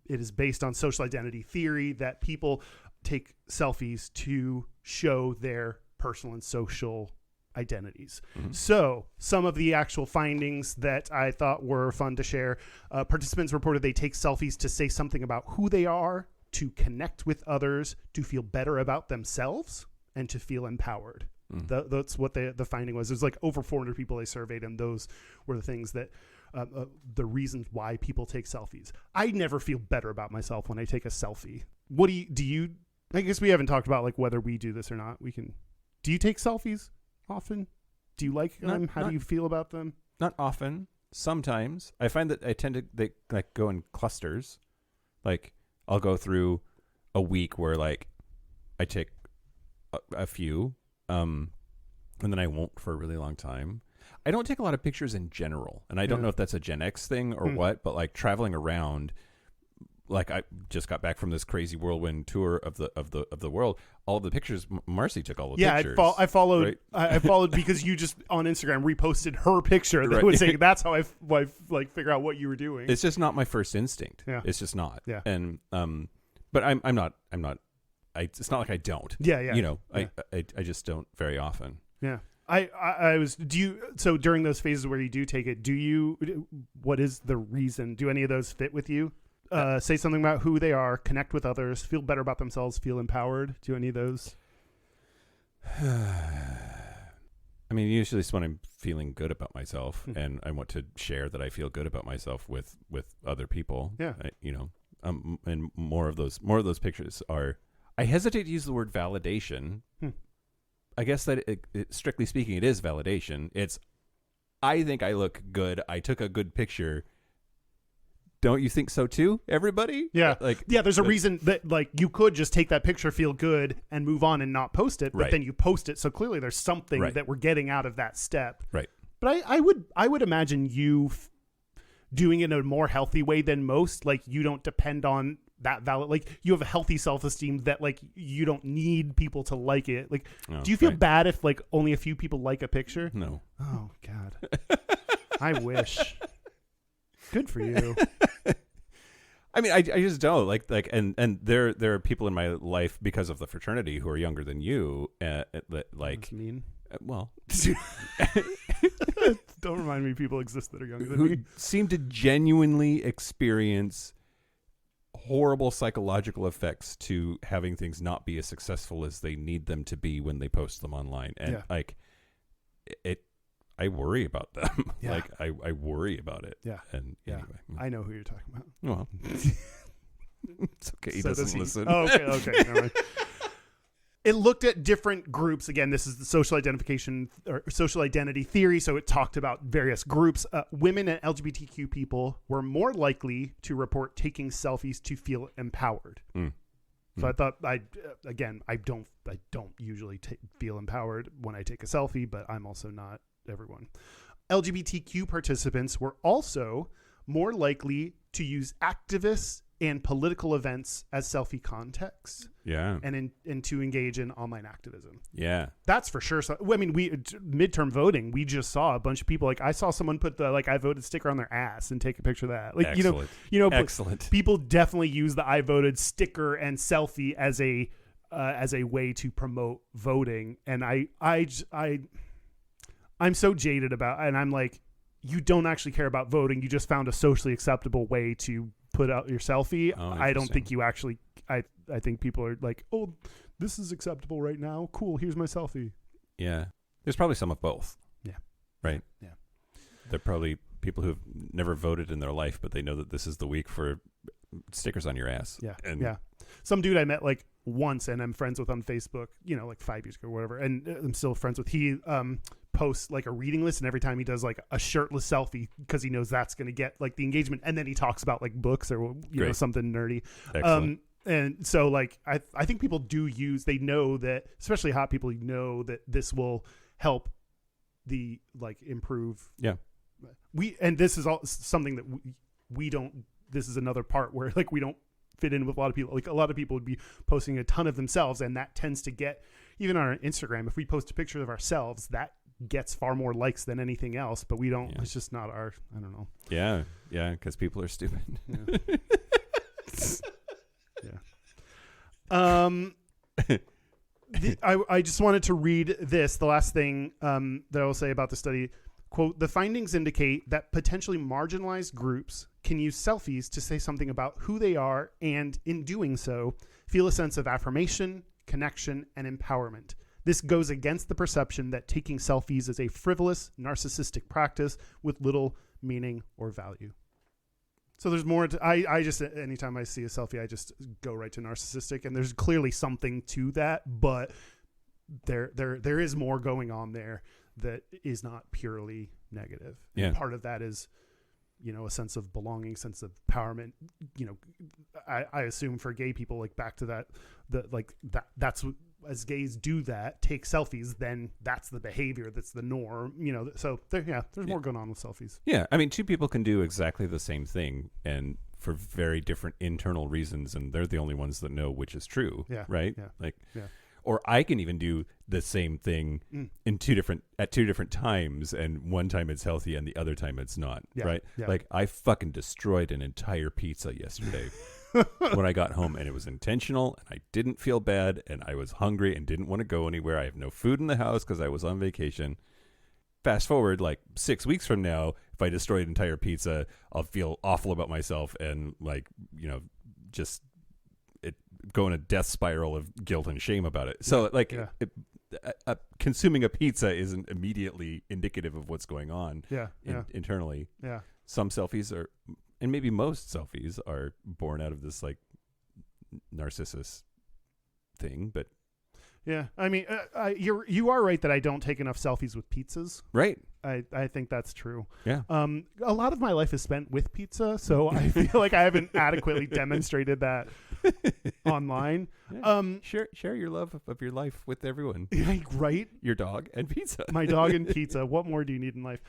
It is based on social identity theory, that people take selfies to show their personal and social identities. Mm-hmm. So some of the actual findings that I thought were fun to share, participants reported they take selfies to say something about who they are, to connect with others, to feel better about themselves, and to feel empowered. That's what the finding was. There's like over 400 people they surveyed, and those were the things that the reasons why people take selfies. I never feel better about myself when I take a selfie. What do you I guess we haven't talked about like whether we do this or not. Do you take selfies often? Do you like them? How do you feel about them? Not often. Sometimes. I find that I tend to they like go in clusters. Like I'll go through a week where like I take a few, and then I won't for a really long time. I don't take a lot of pictures in general, and I don't know if that's a Gen X thing or what, but like traveling around, like I just got back from this crazy whirlwind tour of the world. All of the pictures, Marcy took all the pictures. Yeah, I followed. Right? I followed because you just on Instagram reposted her picture that was saying that's how I like figure out what you were doing. It's just not my first instinct. Yeah, it's just not. Yeah, and but I'm not. It's not like I don't. Yeah. You know, yeah. I just don't very often. Yeah. So during those phases where you do take it, what is the reason? Do any of those fit with you? Say something about who they are, connect with others, feel better about themselves, feel empowered. Do any of those? I mean, usually it's when I'm feeling good about myself, and I want to share that I feel good about myself with other people. Yeah. And more of those pictures are. I hesitate to use the word validation. I guess that strictly speaking, it is validation. It's, I think I look good. I took a good picture. Don't you think so too, everybody? Yeah. There's a reason that like you could just take that picture, feel good, and move on and not post it, but then you post it. So clearly there's something that we're getting out of that step. Right. But I would imagine you doing it in a more healthy way than most. Like you don't depend on that valid, like you have a healthy self-esteem that like you don't need people to like it. Like, do you feel bad if like only a few people like a picture? No. Oh God. I wish. Good for you. I mean, I just don't like, and there are people in my life because of the fraternity who are younger than you, like, That's mean. Well, don't remind me people exist that are younger than who me. seem to genuinely experience horrible psychological effects to having things not be as successful as they need them to be when they post them online, and like I worry about them. Yeah. Like I worry about it. Yeah. And yeah. anyway. I know who you're talking about. Well, it's okay. He So doesn't listen. Oh, okay. Never mind. It looked at different groups. Again, this is the social identification or social identity theory. So it talked about various groups. Women and LGBTQ people were more likely to report taking selfies to feel empowered. So I thought I don't usually feel empowered when I take a selfie, but I'm also not everyone. LGBTQ participants were also more likely to use activists and political events as selfie context. Yeah. And to engage in online activism. Yeah. That's for sure. So, I mean, midterm voting, we just saw a bunch of people, like I saw someone put the, like, I voted sticker on their ass and take a picture of that. Like, excellent. you know, excellent. People definitely use the I voted sticker and selfie as a way to promote voting. And I'm so jaded about, and I'm like, you don't actually care about voting. You just found a socially acceptable way to put out your selfie. Oh, I don't think you actually. I think people are like, oh, this is acceptable right now. Cool. Here's my selfie. Yeah. There's probably some of both. Yeah. Right. Yeah. They're probably people who've never voted in their life, but they know that this is the week for stickers on your ass. Yeah. And yeah. Some dude I met like once and I'm friends with on Facebook, like 5 years ago or whatever. And I'm still friends with. He posts like a reading list, and every time he does like a shirtless selfie because he knows that's going to get like the engagement. And then he talks about like books or, something nerdy. Excellent. And so like, I think people they know that, especially hot people, that this will help the like improve. Yeah. And this is all something that we don't, this is another part where like we don't fit in with a lot of people. Like a lot of people would be posting a ton of themselves, and that tends to get, even on our Instagram, if we post a picture of ourselves, that gets far more likes than anything else, but we don't, it's just not our, I don't know. Yeah. Yeah. Because people are stupid. Yeah. Yeah. I just wanted to read this, the last thing that I will say about the study. Quote, the findings indicate that potentially marginalized groups can use selfies to say something about who they are, and in doing so, feel a sense of affirmation, connection, and empowerment. This goes against the perception that taking selfies is a frivolous, narcissistic practice with little meaning or value. So there's more to, I just, anytime I see a selfie, I just go right to narcissistic, and there's clearly something to that, but there is more going on there that is not purely negative. Yeah. And part of that is, a sense of belonging, sense of empowerment. I assume for gay people, like back to that's as gays do that, take selfies, then that's the behavior, that's the norm, so there's more going on with selfies. Yeah. I mean, two people can do exactly the same thing and for very different internal reasons, and they're the only ones that know which is true. Yeah. Right. Yeah. Like, yeah. Or I can even do the same thing at two different times, and one time it's healthy and the other time it's not. Yeah, right? yeah. Like I fucking destroyed an entire pizza yesterday when I got home, and it was intentional, and I didn't feel bad, and I was hungry and didn't want to go anywhere. I have no food in the house because I was on vacation. Fast forward like 6 weeks from now, if I destroy an entire pizza, I'll feel awful about myself and just go in a death spiral of guilt and shame about it. So consuming a pizza isn't immediately indicative of what's going on internally. Yeah. Some selfies are, and maybe most selfies are born out of this like narcissist thing, but yeah, I mean, you are right that I don't take enough selfies with pizzas. right. I think that's true. Yeah. A lot of my life is spent with pizza, so I feel like I haven't adequately demonstrated that online. Yeah. Share your love of your life with everyone. Right? Your dog and pizza. My dog and pizza. What more do you need in life?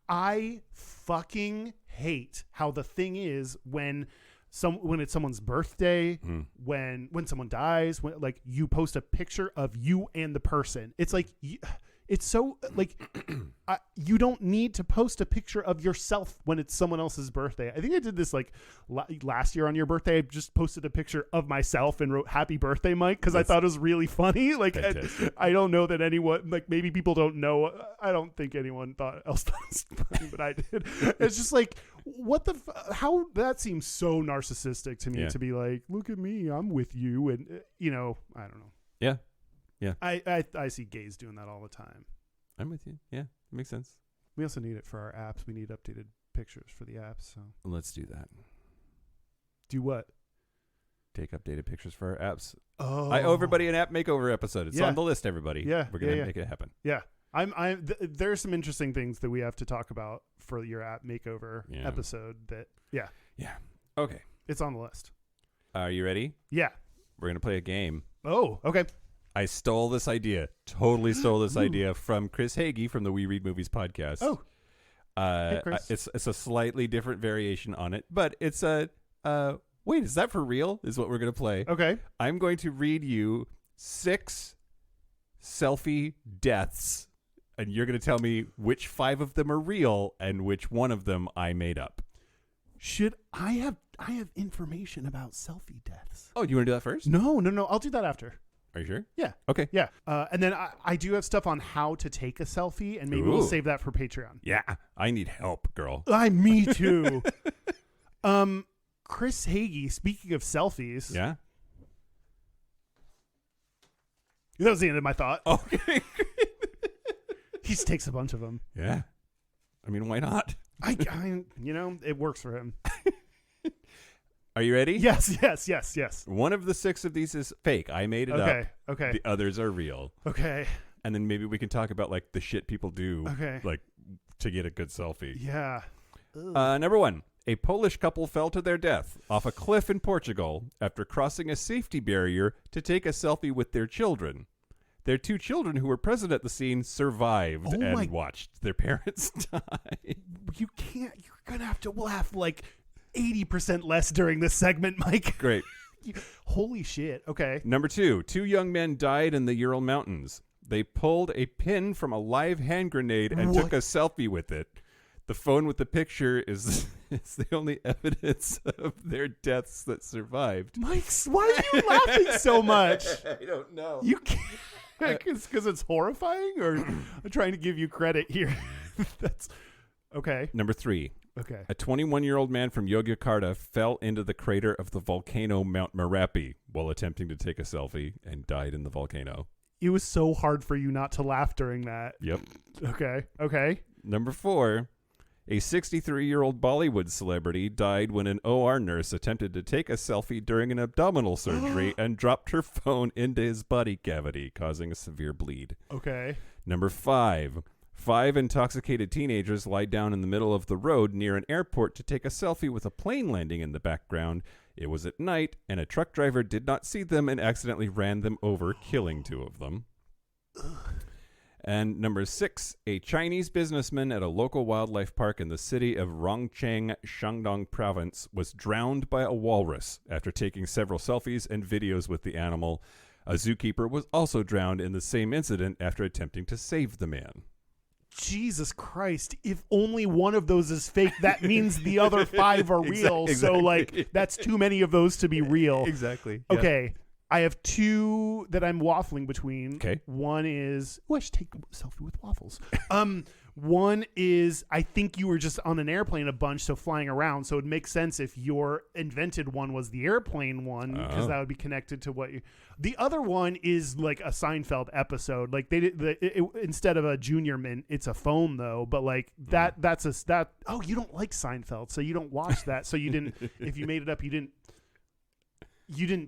I fucking hate how the thing is when it's someone's birthday, when someone dies, when like you post a picture of you and the person. It's like it's so like you don't need to post a picture of yourself when it's someone else's birthday. I think I did this like last year on your birthday. I just posted a picture of myself and wrote "Happy Birthday, Mike" because I thought it was really funny. Like I don't know that anyone, like maybe people don't know. I don't think anyone else thought it was funny, but I did. It's just like how that seems so narcissistic to me to be like, look at me, I'm with you, and I don't know. Yeah. Yeah. I see gays doing that all the time. I'm with you. Yeah, it makes sense. We also need it for our apps. We need updated pictures for the apps. So Let's do that. Do what? Take updated pictures for our apps. Oh, I owe everybody an app makeover episode. It's Yeah. on the list, everybody. Yeah, We're gonna yeah. make it happen. Yeah. There's some interesting things that we have to talk about for your app makeover episode. Yeah. Okay. It's on the list. Are you ready? Yeah. We're gonna play a game. Oh, okay. I stole this idea. Totally stole this idea from Chris Hagee from the We Read Movies podcast. Oh. Hey, Chris. It's a slightly different variation on it, but it's a wait, is that for real? Is what we're gonna play. Okay. I'm going to read you 6 selfie deaths, and you're going to tell me which 5 of them are real and which one of them I made up. Should I have information about selfie deaths? Oh, you want to do that first? No. I'll do that after. Are you sure? Yeah. Okay. Yeah. And then I do have stuff on how to take a selfie, and maybe we'll Ooh. save that for Patreon. Yeah. I need help, girl. Me too. Chris Hagee, speaking of selfies. Yeah. That was the end of my thought. Okay. He just takes a bunch of them. Yeah. I mean, why not? It works for him. Are you ready? Yes. One of the 6 of these is fake. I made it up. Okay. The others are real. Okay. And then maybe we can talk about like the shit people do, Okay. like to get a good selfie. Yeah. Number 1. A Polish couple fell to their death off a cliff in Portugal after crossing a safety barrier to take a selfie with their children. Their 2 children who were present at the scene survived and watched their parents die. You can't. You're going to have to laugh like 80% less during this segment, Mike. Great. Holy shit. Okay. Number 2. 2 young men died in the Ural Mountains. They pulled a pin from a live hand grenade and took a selfie with it. The phone with the picture is the only evidence of their deaths that survived. Mike, why are you laughing so much? I don't know. You can't. Because it's horrifying, or I'm trying to give you credit here. That's okay. Number 3. Okay. A 21-year-old man from Yogyakarta fell into the crater of the volcano Mount Merapi while attempting to take a selfie and died in the volcano. It was so hard for you not to laugh during that. Yep. Okay. Number 4. A 63-year-old Bollywood celebrity died when an OR nurse attempted to take a selfie during an abdominal surgery and dropped her phone into his body cavity, causing a severe bleed. Okay. Number 5. 5 intoxicated teenagers lied down in the middle of the road near an airport to take a selfie with a plane landing in the background. It was at night, and a truck driver did not see them and accidentally ran them over, killing 2 of them. And number 6, a Chinese businessman at a local wildlife park in the city of Rongcheng, Shandong province, was drowned by a walrus after taking several selfies and videos with the animal. A zookeeper was also drowned in the same incident after attempting to save the man. Jesus Christ, if only one of those is fake, that means the other 5 are real. Exactly. So, like, that's too many of those to be real. Exactly. Okay. I have 2 that I'm waffling between. Okay. One is, I should take a selfie with waffles. One is, I think you were just on an airplane a bunch, so flying around. So it makes sense if your invented one was the airplane one, because that would be connected to what you. The other one is like a Seinfeld episode. Like they did instead of a Junior Mint, it's a phone though. But like that, Oh, you don't like Seinfeld, so you don't watch that. So you didn't. If you made it up, you didn't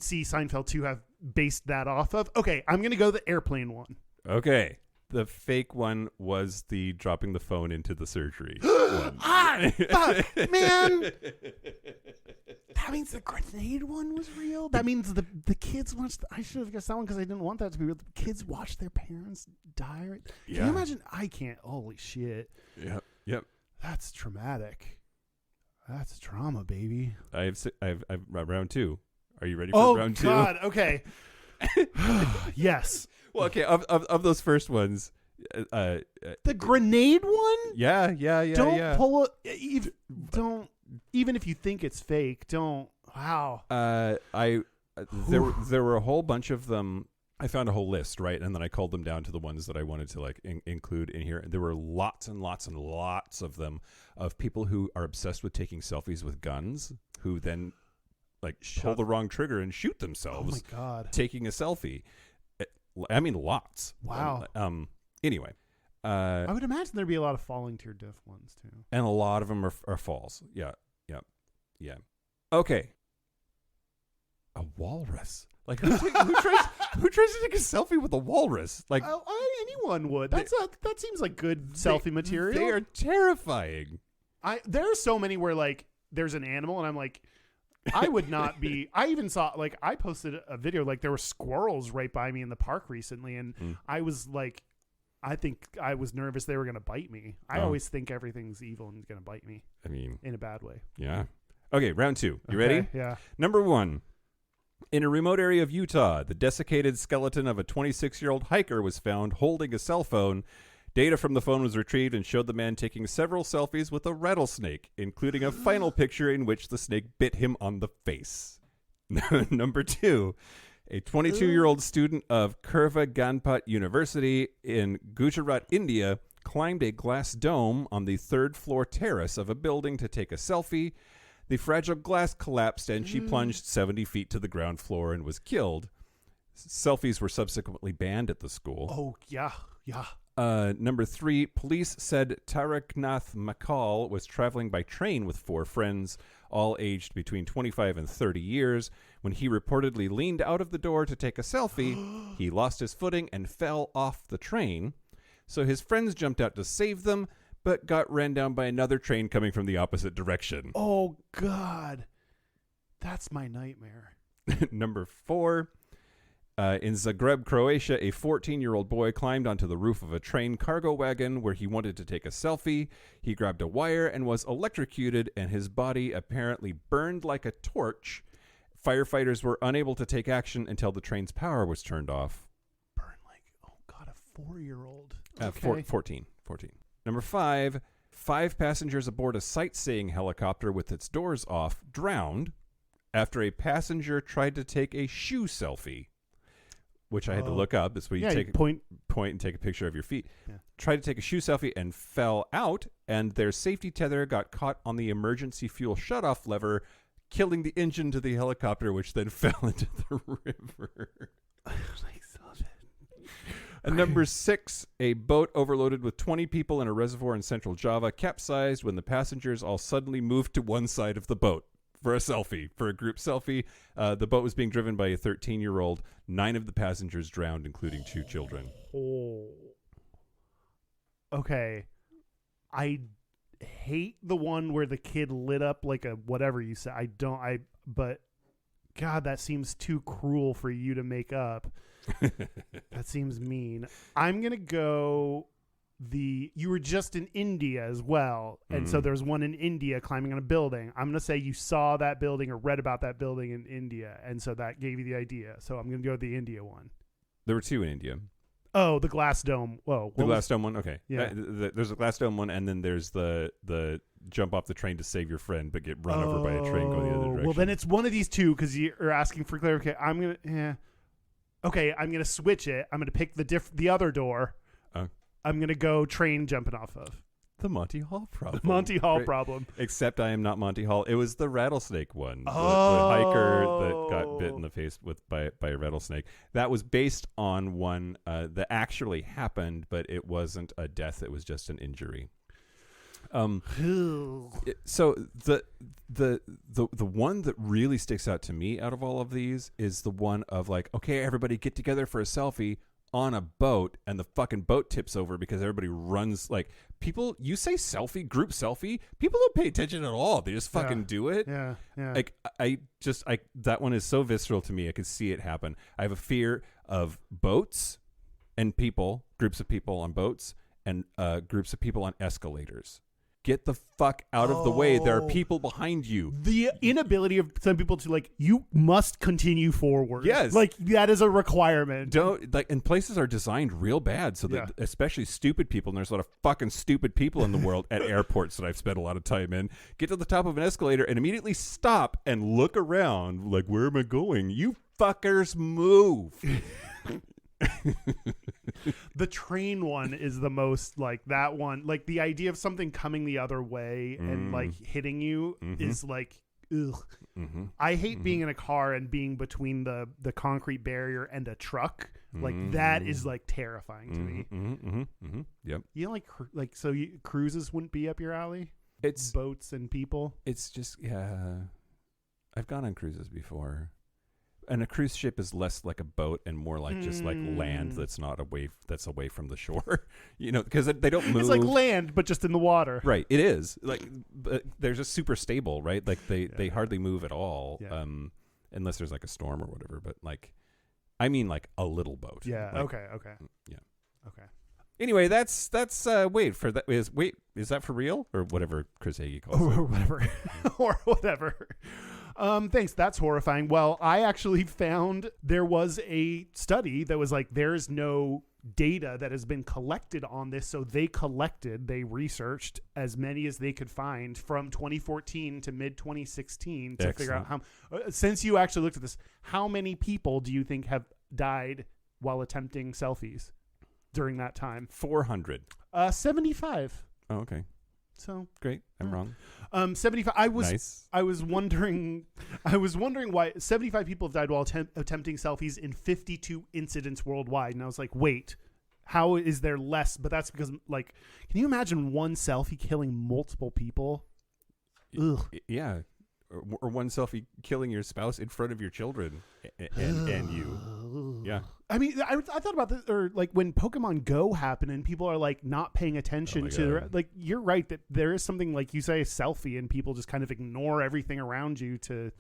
see Seinfeld 2 have based that off of. Okay, I'm going to go the airplane one. Okay. The fake one was the dropping the phone into the surgery one. Fuck, man. That means the grenade one was real? That means the kids watched... I should have guessed that one because I didn't want that to be real. The kids watched their parents die. Right? Can you imagine? I can't. Holy shit. Yep. That's traumatic. That's trauma, baby. I've round 2. Are you ready for round 2? Oh, God. Okay. Yes. Well, okay. Of those first ones, the grenade one? Yeah. Don't pull it. Don't. Even if you think it's fake, don't. Wow. There were a whole bunch of them. I found a whole list, right? And then I culled them down to the ones that I wanted to like include in here. And there were lots and lots and lots of them of people who are obsessed with taking selfies with guns, who then like pull the wrong trigger and shoot themselves. Oh my God. Taking a selfie. I mean, lots. Wow. Anyway. I would imagine there'd be a lot of falling to your death ones too. And a lot of them are false. Yeah. Okay. A walrus. Like who tries to take a selfie with a walrus? Like anyone would. That seems like good selfie material. They are terrifying. There are so many where like there's an animal and I'm like, I would not be. I even saw like I posted a video like there were squirrels right by me in the park recently, and I was like, I think I was nervous they were going to bite me. I always think everything's evil and going to bite me. I mean, in a bad way. Yeah. Okay, round 2. You ready? Yeah. Number 1. In a remote area of Utah, the desiccated skeleton of a 26-year-old hiker was found holding a cell phone. Data from the phone was retrieved and showed the man taking several selfies with a rattlesnake, including a final picture in which the snake bit him on the face. Number 2. A 22-year-old student of Kurva Ganpat University in Gujarat, India, climbed a glass dome on the third-floor terrace of a building to take a selfie. The fragile glass collapsed, and she plunged 70 feet to the ground floor and was killed. Selfies were subsequently banned at the school. Oh, yeah. Number 3, police said Taraknath Makal was traveling by train with 4 friends, all aged between 25 and 30 years. When he reportedly leaned out of the door to take a selfie, he lost his footing and fell off the train. So his friends jumped out to save them, but got ran down by another train coming from the opposite direction. Oh, God. That's my nightmare. Number 4, in Zagreb, Croatia, a 14-year-old boy climbed onto the roof of a train cargo wagon where he wanted to take a selfie. He grabbed a wire and was electrocuted, and his body apparently burned like a torch. Firefighters were unable to take action until the train's power was turned off. Burn like, oh, God, a 4-year-old. 14. Number 5, 5 passengers aboard a sightseeing helicopter with its doors off drowned after a passenger tried to take a shoe selfie, which I had to look up. This way you take point and take a picture of your feet. Yeah. Tried to take a shoe selfie and fell out, and their safety tether got caught on the emergency fuel shutoff lever, killing the engine to the helicopter, which then fell into the river. I saw that. And number 6, a boat overloaded with 20 people in a reservoir in central Java capsized when the passengers all suddenly moved to one side of the boat for a group selfie. The boat was being driven by a 13-year-old. 9 of the passengers drowned, including 2 children. Oh. Okay. I hate the one where the kid lit up like a whatever you said. But God, that seems too cruel for you to make up. That seems mean. I'm going to go you were just in India as well. And so there's one in India climbing on a building. I'm going to say you saw that building or read about that building in India. And so that gave you the idea. So I'm going to go with the India one. There were 2 in India. Oh, the glass dome. Whoa. The glass dome one? Okay. Yeah. There's a glass dome one, and then there's the jump off the train to save your friend but get run over by a train going the other direction. Well, then it's one of these 2 because you're asking for clarification. I'm going to... Okay, I'm going to switch it. I'm going to pick the other door. I'm going to go train jumping off of. The Monty Hall problem. The Monty Hall problem. Except I am not Monty Hall. It was the rattlesnake one. The hiker that got bit in the face by a rattlesnake. That was based on one that actually happened, but it wasn't a death. It was just an injury. So the one that really sticks out to me out of all of these is the one of like, okay, everybody get together for a selfie on a boat, and the fucking boat tips over because everybody runs. Like, people, you say selfie, group selfie, people don't pay attention at all. They just fucking do it. Yeah. Like, that one is so visceral to me. I could see it happen. I have a fear of boats and people, groups of people on boats, and groups of people on escalators. Get the fuck out of the way. There are people behind you. The inability of some people to, like, you must continue forward. Yes. Like, that is a requirement. And places are designed real bad so that especially stupid people, and there's a lot of fucking stupid people in the world at airports that I've spent a lot of time in, get to the top of an escalator and immediately stop and look around like, where am I going? You fuckers move. The train one is the most, like, that one, like, the idea of something coming the other way and like hitting you is like, ugh. I hate being in a car and being between the concrete barrier and a truck. Like, that is like terrifying to me. Yep. You know, like so cruises wouldn't be up your alley? It's boats and people. It's just, I've gone on cruises before. And a cruise ship is less like a boat and more like just like land that's away from the shore, you know, because they don't move. It's like land, but just in the water. Right. It is like, but they're just super stable, right? Like they hardly move at all, unless there's like a storm or whatever. But like, I mean, like a little boat. Yeah. Like, Okay. Yeah. Okay. Anyway, that's is that for real or whatever Chris Hagee calls it? Or whatever. Or whatever. Thanks. That's horrifying. Well, I actually found there was a study that was like, there's no data that has been collected on this. So they researched as many as they could find from 2014 to mid 2016 to figure out how, since you actually looked at this, how many people do you think have died while attempting selfies during that time? 400. 75. Oh, okay. So Great. I'm wrong. 75. Nice. I was wondering why 75 people have died while attempting selfies in 52 incidents worldwide. And I was like, wait, how is there less? But that's because, like, can you imagine one selfie killing multiple people? Ugh. Yeah. Or one selfie killing your spouse in front of your children and you. Yeah. I mean, I thought about this, or like when Pokemon Go happened and people are like not paying attention to, like, you're right that there is something, like you say, a selfie, and people just kind of ignore everything around you. To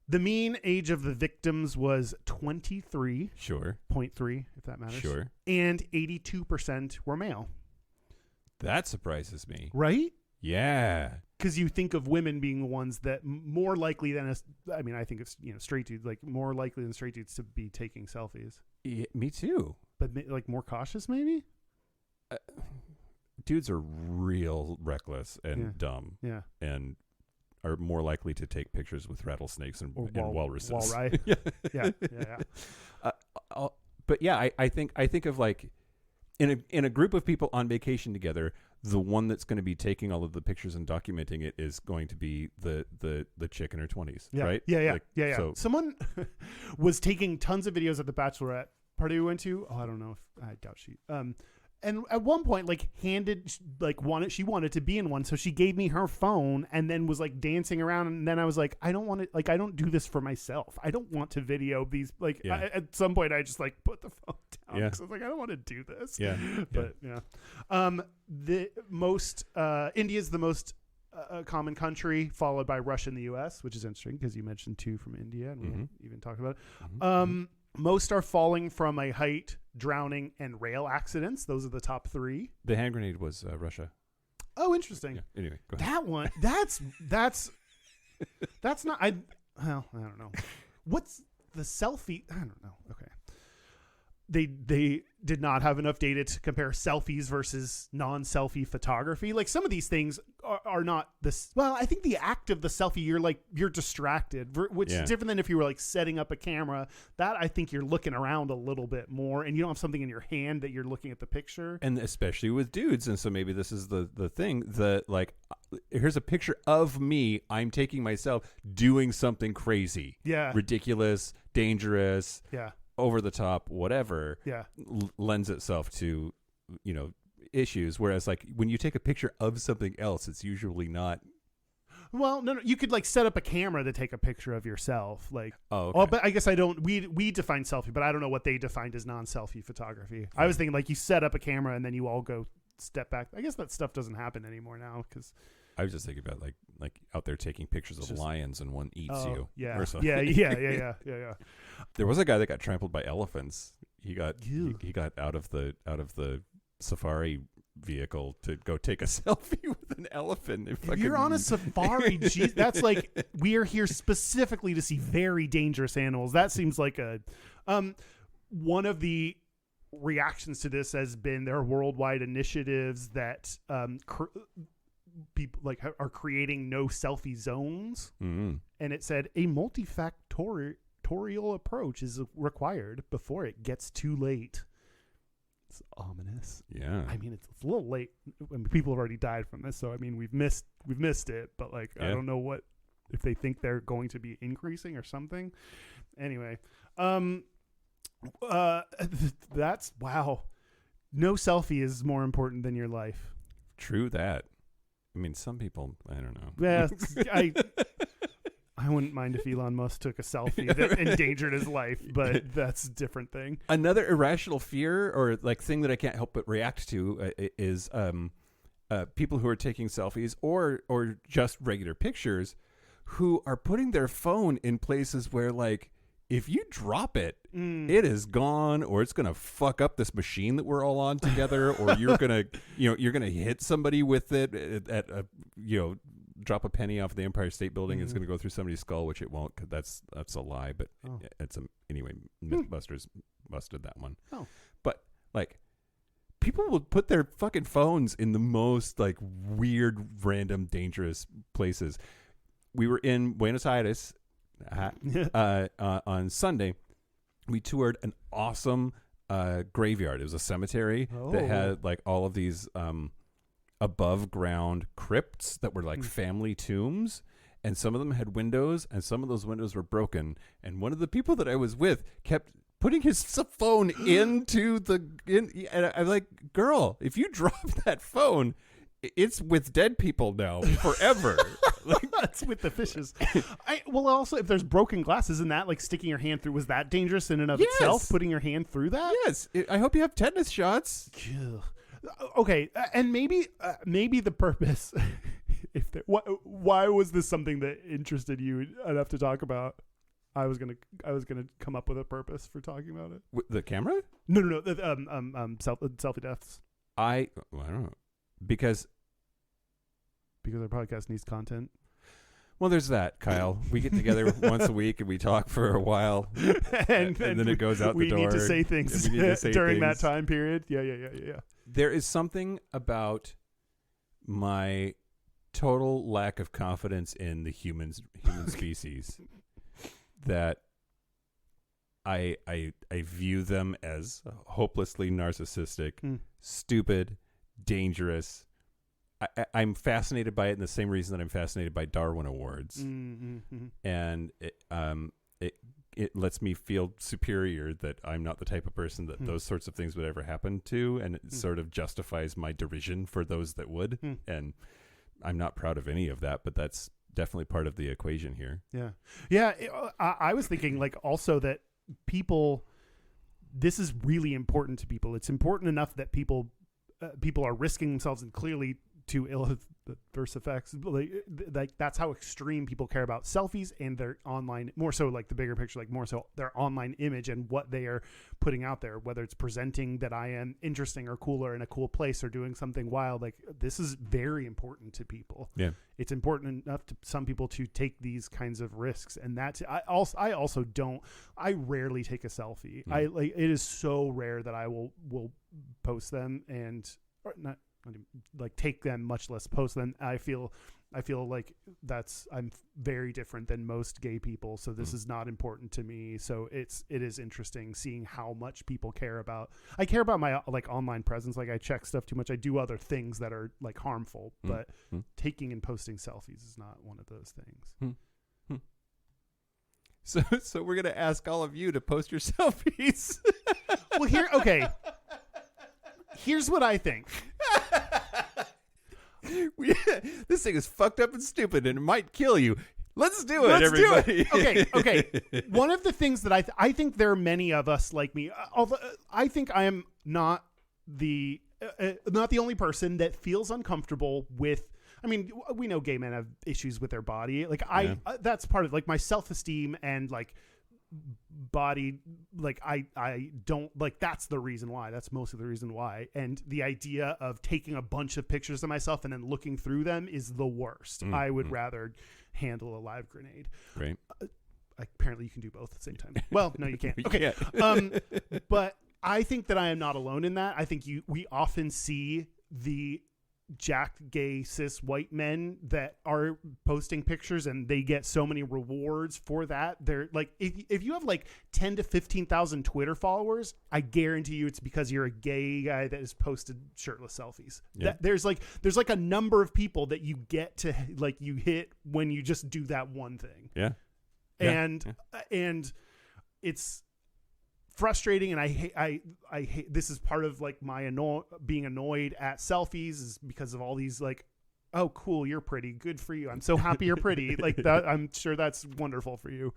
the mean age of the victims was 23.3, Sure. if that matters. Sure. And 82% were male. That surprises me. Right? Yeah. Because you think of women being the ones that more likely than I mean, I think it's, straight dudes, like more likely than straight dudes to be taking selfies. Yeah, me too. But like more cautious, maybe? Dudes are real reckless and dumb. Yeah. And are more likely to take pictures with rattlesnakes and walruses. Walrus. Yeah. But yeah, I think of, like, in a group of people on vacation together, the one that's going to be taking all of the pictures and documenting it is going to be the chick in her 20s, right? Yeah. So, someone was taking tons of videos at the bachelorette party we went to. Oh, I don't know if I doubt she. And at one point, like, she wanted to be in one, so she gave me her phone and then was like dancing around. And then I was like, I don't want to, like, I don't do this for myself. I don't want to video these. Like, at some point, I just like put the phone down because I was like, I don't want to do this. Yeah. But the most India's the most common country, followed by Russia and the U.S., which is interesting because you mentioned 2 from India, and we haven't even talked about it. Most are falling from a height, drowning, and rail accidents. Those are the top 3. the hand grenade was Russia. Oh, interesting. Yeah. Anyway, go ahead. That one, that's not. I don't know. What's the selfie? I don't know. Okay. They did not have enough data to compare selfies versus non-selfie photography. Like, some of these things are not this. Well, I think the act of the selfie, you're distracted, which is different than if you were like setting up a camera. That, I think, you're looking around a little bit more, and you don't have something in your hand that you're looking at the picture. And especially with dudes, and so maybe this is the thing that, like, here's a picture of me. I'm taking myself doing something crazy, ridiculous, dangerous, over the top, whatever, lends itself to, issues. Whereas, like, when you take a picture of something else, it's usually not. Well, no, you could, like, set up a camera to take a picture of yourself. Like, okay. But I guess I don't. We define selfie, but I don't know what they defined as non-selfie photography. Yeah. I was thinking, like, you set up a camera and then you all go step back. I guess that stuff doesn't happen anymore now because. I was just thinking about like out there taking pictures of lions and one eats you. Yeah. Or something. Yeah. There was a guy that got trampled by elephants. He got out of the safari vehicle to go take a selfie with an elephant. If you're on a safari, geez, that's like, we are here specifically to see very dangerous animals. That seems like a one of the reactions to this has been there are worldwide initiatives that people like are creating no selfie zones, and it said a multifactorial approach is required before it gets too late. It's ominous. Yeah, I mean, it's a little late. I mean, people have already died from this, so I mean, we've missed it. But like, I don't know what if they think they're going to be increasing or something. Anyway, that's wow. No selfie is more important than your life. True that. I mean, some people, I don't know. Yeah, I wouldn't mind if Elon Musk took a selfie that endangered his life, but that's a different thing. Another irrational fear or like thing that I can't help but react to is people who are taking selfies or just regular pictures who are putting their phone in places where, like, if you drop it, it is gone, or it's gonna fuck up this machine that we're all on together, or you're gonna hit somebody with it at a drop a penny off the Empire State Building. It's gonna go through somebody's skull, which it won't, because that's a lie. But anyway, MythBusters busted that one. Oh. But Like, people will put their fucking phones in the most like weird, random, dangerous places. We were in Buenos Aires on Sunday. We toured an awesome graveyard. It was a cemetery that had like all of these above ground crypts that were like family tombs. And some of them had windows, and some of those windows were broken. And one of the people that I was with kept putting his phone into and I'm like, girl, if you drop that phone, it's with dead people now forever. Like, that's with the fishes. Well, also, if there's broken glass, isn't that like sticking your hand through? Was that dangerous in and of itself? Putting your hand through that? Yes. I hope you have tetanus shots. Okay, and maybe the purpose. Why was this something that interested you enough to talk about? I was gonna come up with a purpose for talking about it. The camera? No. Selfie deaths. I don't know, because our podcast needs content. Well, there's that, Kyle. We get together once a week and we talk for a while, and then it goes out the door. We need to say things during that time period. Yeah. There is something about my total lack of confidence in the human species that I view them as hopelessly narcissistic, stupid, dangerous. I'm fascinated by it in the same reason that I'm fascinated by Darwin Awards, and it lets me feel superior that I'm not the type of person that those sorts of things would ever happen to, and it sort of justifies my derision for those that would. And I'm not proud of any of that, but that's definitely part of the equation here. Yeah. I was thinking like also that people, this is really important to people. It's important enough that people are risking themselves and clearly to ill adverse effects. Like that's how extreme people care about selfies and their online, more so like the bigger picture, like more so their online image and what they are putting out there, whether it's presenting that I am interesting or cooler in a cool place or doing something wild. Like this is very important to people. Yeah. It's important enough to some people to take these kinds of risks. And that's, I rarely take a selfie. It is so rare that I will post them and not like take them, much less post them. I feel like I'm very different than most gay people, so this is not important to me. So it is interesting seeing how much people care about. I care about my like online presence. Like I check stuff too much. I do other things that are like harmful, but taking and posting selfies is not one of those things. So we're gonna ask all of you to post your selfies. Well, here's what I think. This thing is fucked up and stupid, and it might kill you. Let's do it, everybody. Okay. One of the things that I think there are many of us like me. Although I think I am not the only person that feels uncomfortable with. I mean, we know gay men have issues with their body. Like that's part of like my self-esteem and like body. Like I don't like, that's the reason why. That's mostly the reason why. And the idea of taking a bunch of pictures of myself and then looking through them is the worst. I would rather handle a live grenade. Right. Apparently you can do both at the same time. Well, no, you can't. Okay. But I think that I am not alone in that. I think we often see the jacked gay cis white men that are posting pictures and they get so many rewards for that. They're like, if you have like 10 to 15,000 Twitter followers, I guarantee you it's because you're a gay guy that has posted shirtless selfies. Yeah. There's like a number of people that you get to like you hit when you just do that one thing. Yeah. And it's frustrating, and I hate this is part of like my being annoyed at selfies is because of all these like, oh cool, you're pretty, good for you, I'm so happy you're pretty, like that. I'm sure that's wonderful for you.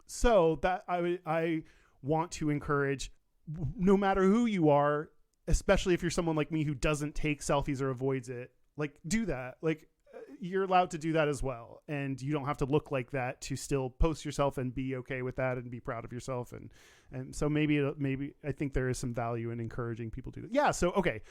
So that I want to encourage, no matter who you are, especially if you're someone like me who doesn't take selfies or avoids it, like do that. Like you're allowed to do that as well, and you don't have to look like that to still post yourself and be okay with that and be proud of yourself. And so maybe I think there is some value in encouraging people to do that. Yeah. So, okay.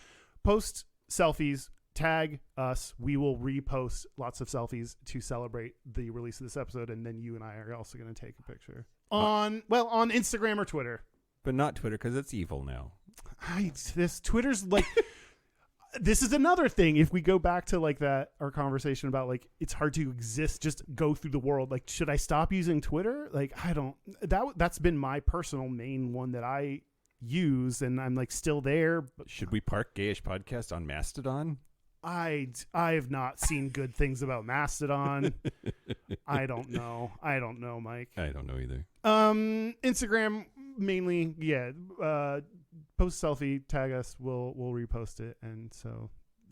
Post selfies, tag us. We will repost lots of selfies to celebrate the release of this episode. And then you and I are also going to take a picture on Instagram or Twitter, but not Twitter, 'cause it's evil now. This Twitter's like. This is another thing. If we go back to like our conversation about like it's hard to exist, just go through the world. Like, should I stop using Twitter? Like, I don't. That's been my personal main one that I use, and I'm like still there. But Should we park Gayish podcast on Mastodon? I have not seen good things about Mastodon. I don't know, Mike. I don't know either. Instagram mainly, yeah. Post selfie, tag us, we'll repost it, and so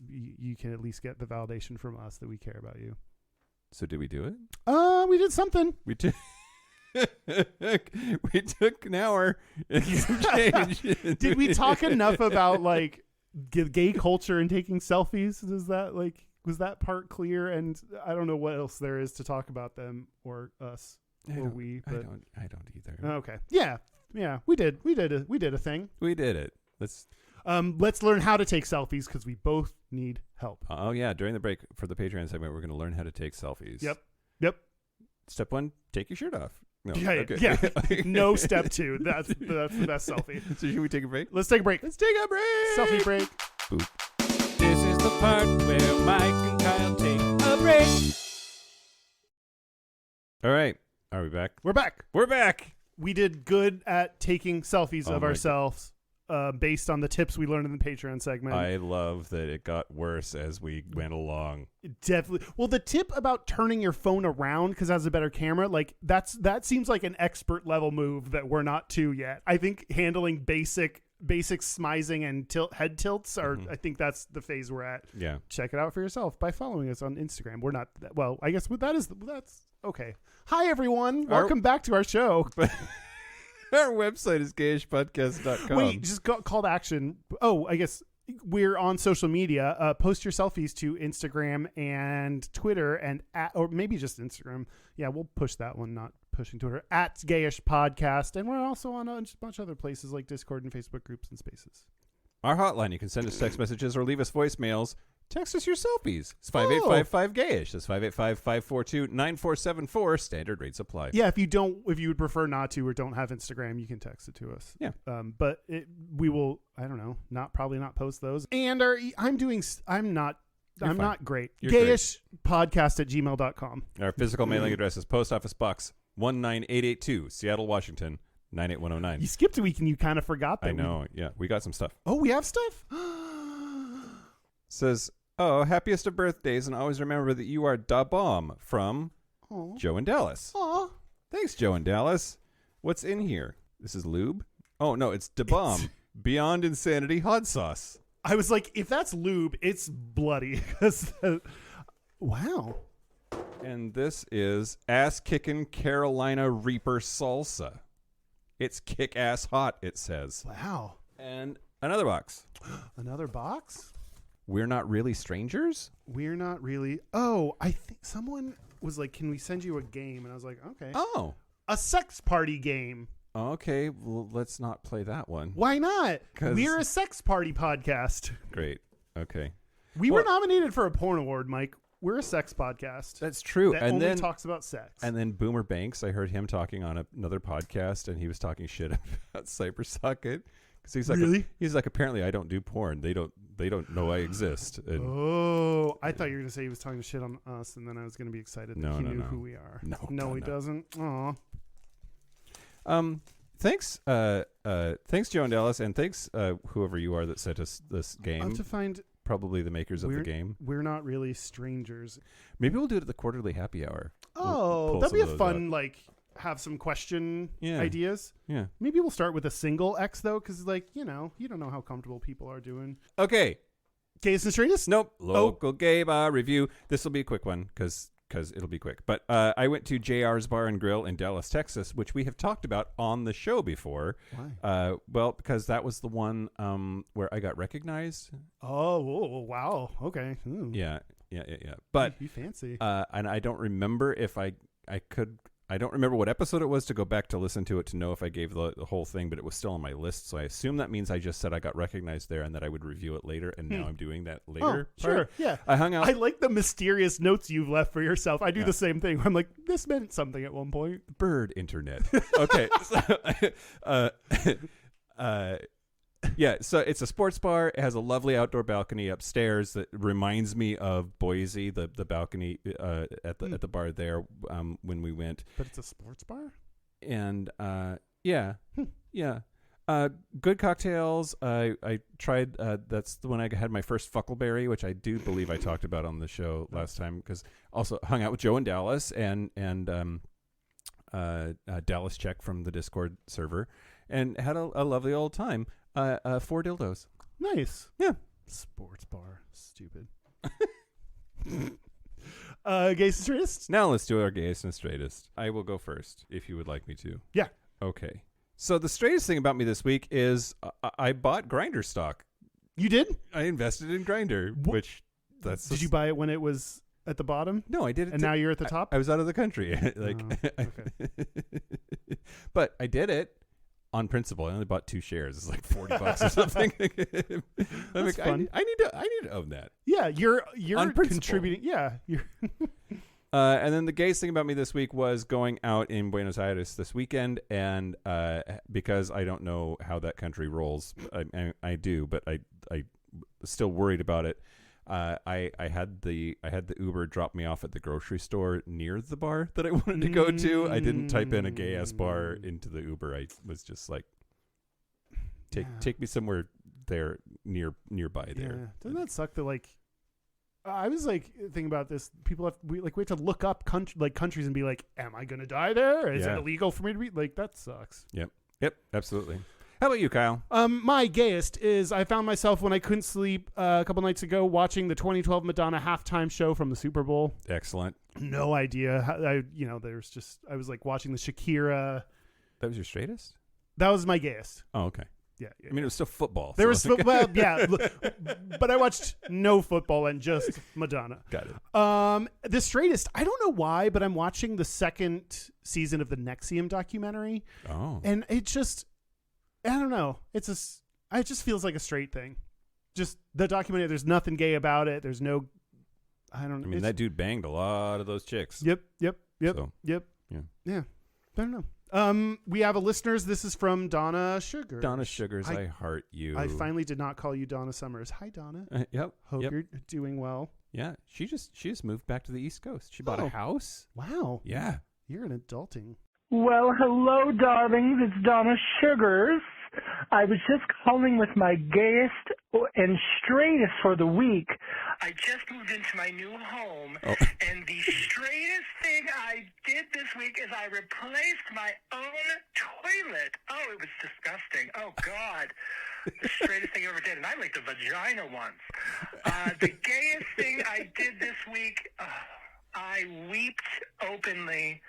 you can at least get the validation from us that we care about you. So did we do it? We did something. We did. We took an hour and some change. Did we talk enough about like gay culture and taking selfies? Was that part clear? And I don't know what else there is to talk about them or us or we. But I don't either. Okay. Yeah. We did a thing. We did it. Let's learn how to take selfies because we both need help. Oh yeah, during the break for the Patreon segment, we're going to learn how to take selfies. Yep. Step 1, take your shirt off. No. Yeah. Okay. Yeah. No step 2. That's the best selfie. So should we take a break? Let's take a break. Let's take a break. Selfie break. Boop. This is the part where Mike and Kyle take a break. All right. Are we back? We're back. We're back. We did good at taking selfies Oh of my ourselves based on the tips we learned in the Patreon segment. I love that it got worse as we went along. Definitely. Well, the tip about turning your phone around because it has a better camera, like that seems like an expert level move that we're not to yet. I think handling basic smizing and head tilts are. I think that's the phase we're at. Yeah. Check it out for yourself by following us on Instagram. We're not. Well, I guess that's okay. Hi everyone. Welcome back to our show. Our website is gayishpodcast.com. Wait, just call to action. Oh, I guess we're on social media. Post your selfies to Instagram and Twitter or maybe just Instagram. Yeah, we'll push that one, not pushing Twitter. At Gayish Podcast. And we're also on a bunch of other places like Discord and Facebook groups and spaces. Our hotline, you can send us text messages or leave us voicemails. Text us your selfies. It's 5855-GAYISH. That's 585-542-9474. Standard rates apply. Yeah, if you would prefer not to or don't have Instagram, you can text it to us. Yeah. But we will, I don't know, probably not post those. And I'm not great. Gayish podcast at gmail.com. Our physical mailing address is Post Office Box 19882, Seattle, Washington, 98109. You skipped a week and you kind of forgot that. I know. Yeah, we got some stuff. Oh, we have stuff? Says, happiest of birthdays, and always remember that you are da bomb from Joe in Dallas. Aw. Thanks, Joe in Dallas. What's in here? This is lube? Oh, no, it's da bomb. Beyond Insanity hot sauce. I was like, if that's lube, it's bloody. Wow. And this is ass-kicking Carolina Reaper salsa. It's kick-ass hot, it says. Wow. And another box. Another box? We're not really strangers? We're not really. Oh, I think someone was like, can we send you a game? And I was like, okay. Oh. A sex party game. Okay, well, let's not play that one. Why not? We're a sex party podcast. Great. Okay. We were nominated for a porn award, Mike. We're a sex podcast. That's true. That and only then talks about sex. And then Boomer Banks, I heard him talking on another podcast, and he was talking shit about CyberSocket. He's like, really? He's like, apparently I don't do porn. They don't know I exist. And oh, I thought you were going to say he was talking shit on us, and then I was going to be excited that he knew who we are. No, he doesn't. Aw. Thanks, Joe and Dallas, and thanks whoever you are that sent us this game. I'll have to find probably the makers of the game. We're not really strangers. Maybe we'll do it at the quarterly happy hour. Oh, that'd be a fun have some question ideas. Yeah. Maybe we'll start with a single X though, because you don't know how comfortable people are doing. Okay. Gayest and Straightest? Nope. Local gay bar review. This will be a quick one because it'll be quick. But I went to JR's Bar and Grill in Dallas, Texas, which we have talked about on the show before. Why? Well, because that was the one where I got recognized. Oh, wow. Okay. Ooh. Yeah. But you fancy. And I don't remember if I could. I don't remember what episode it was to go back to listen to it to know if I gave the whole thing, but it was still on my list. So I assume that means I just said I got recognized there and that I would review it later. And now I'm doing that later. Oh, sure. Yeah. I hung out. I like the mysterious notes you've left for yourself. I do the same thing. I'm like, this meant something at one point. Bird internet. Okay. Yeah, so it's a sports bar. It has a lovely outdoor balcony upstairs that reminds me of Boise, the balcony at the bar there when we went. But it's a sports bar? And yeah. Good cocktails. I tried. That's the one I had my first Fuckleberry, which I do believe I talked about on the show last time. Because also hung out with Joe in Dallas and Dallas Check from the Discord server, and had a lovely old time. 4 dildos. Nice. Yeah. Sports bar. Stupid. Gayest and Straightest? Now let's do our Gayest and Straightest. I will go first if you would like me to. Yeah. Okay. So the straightest thing about me this week is I bought Grindr stock. You did? I invested in Grindr, which that's. Did you buy it when it was at the bottom? No, I did it. And now you're at the top? I was out of the country. Okay. But I did it on principle. I only bought 2 shares. It's like $40 or something. That's fun. I need to own that. Yeah, you're On principle. contributing. Yeah, you're. And then the gayest thing about me this week was going out in Buenos Aires this weekend, and because I don't know how that country rolls, I do, but I still worried about it. I had the Uber drop me off at the grocery store near the bar that I wanted to go to. I didn't type in a gay ass bar into the Uber. I was just like, take me somewhere there nearby there. Yeah. Doesn't that suck that like? I was like thinking about this. People we have to look up countries and be like, am I going to die there? Is it illegal for me to be like? That sucks. Yep, absolutely. How about you, Kyle? My gayest is I found myself when I couldn't sleep a couple nights ago watching the 2012 Madonna halftime show from the Super Bowl. Excellent. No idea. I was like watching the Shakira. That was your straightest? That was my gayest. Oh, okay. Yeah. I mean, it was still football. There was football, yeah, but I watched no football and just Madonna. Got it. The straightest, I don't know why, but I'm watching the 2nd season of the NXIVM documentary. Oh. And it just, I don't know. It just feels like a straight thing. Just the documentary, there's nothing gay about it. There's no, I don't know. I mean, that dude banged a lot of those chicks. Yep. So, Yeah. I don't know. We have a listeners. This is from Donna Sugars. Donna Sugars, I heart you. I finally did not call you Donna Summers. Hi, Donna. Yep. Hope you're doing well. Yeah. She just moved back to the East Coast. She bought a house. Wow. Yeah. You're an adulting. Well, hello, darlings. It's Donna Sugars. I was just calling with my gayest and straightest for the week. I just moved into my new home, and the straightest thing I did this week is I replaced my own toilet. Oh, it was disgusting. Oh, God. The straightest thing I ever did, and I like the vagina ones. The gayest thing I did this week, I weeped openly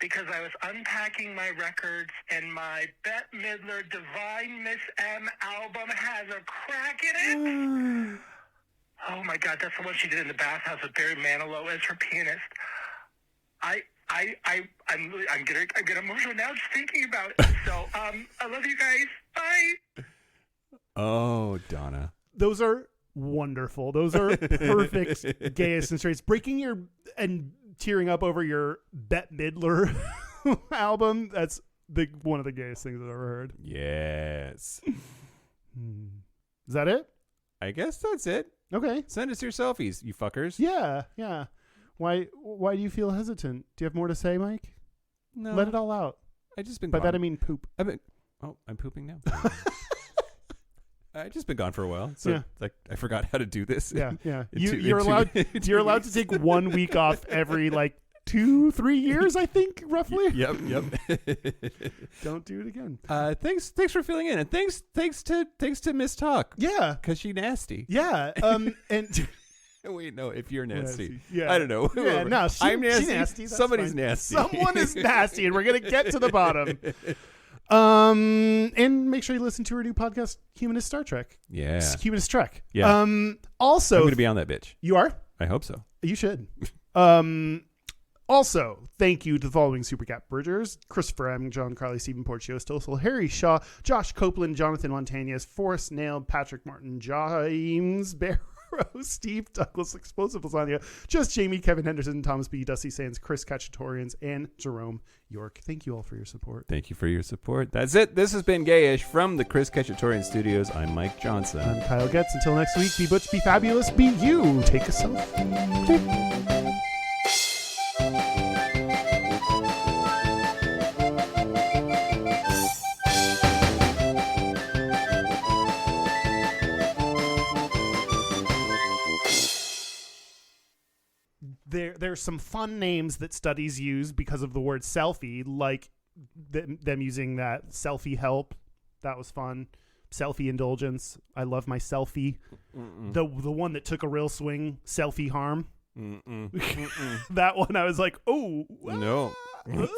because I was unpacking my records and my Bette Midler Divine Miss M album has a crack in it. Oh my God, that's the one she did in the bathhouse with Barry Manilow as her pianist. I'm getting emotional now just thinking about it. So I love you guys. Bye. Oh, Donna. Those are wonderful. Those are perfect gayest and straights. Breaking your and tearing up over your Bette Midler album. That's one of the gayest things I've ever heard. Yes. Is that it? I guess that's it. Okay. Send us your selfies, you fuckers. Yeah. Why do you feel hesitant? Do you have more to say, Mike? No. Let it all out. I just been By gone. that I mean poop. I'm pooping now. I've just been gone for a while, so I forgot how to do this. Yeah. You're allowed to take 1 week off every 2-3 years, I think, roughly. Yep. Don't do it again. Thanks for filling in, and thanks to Miss Talk. Yeah, because she nasty. Yeah. And wait, no, if you're nasty, yeah. I don't know. Yeah, no, I'm nasty. She's nasty. Somebody's fine. nasty. Someone is nasty, and we're gonna get to the bottom. And make sure you listen to her new podcast, Humanist Star Trek. Yeah. Humanist Trek. Yeah. Also, I'm going to be on that bitch. You are? I hope so. You should. Also, thank you to the following Super Cat Bridgers: Christopher M., John Carly, Stephen Porcio, Stossel, Harry Shaw, Josh Copeland, Jonathan Montañez, Forrest Nail, Patrick Martin, James Barrow, Crow, Steve, Douglas, Explosive Lasagna, Just Jamie, Kevin Henderson, Thomas B, Dusty Sands, Chris Cacciatorians, and Jerome York. Thank you all for your support. Thank you for your support. That's it. This has been Gayish from the Chris Cacciatorian Studios. I'm Mike Johnson. I'm Kyle Getz. Until next week, be butch, be fabulous, be you. Take a selfie. There's some fun names that studies use because of the word selfie, like them using that selfie help. That was fun. Selfie indulgence. I love my selfie. The one that took a real swing, selfie harm. That one I was like, oh. No. Ah,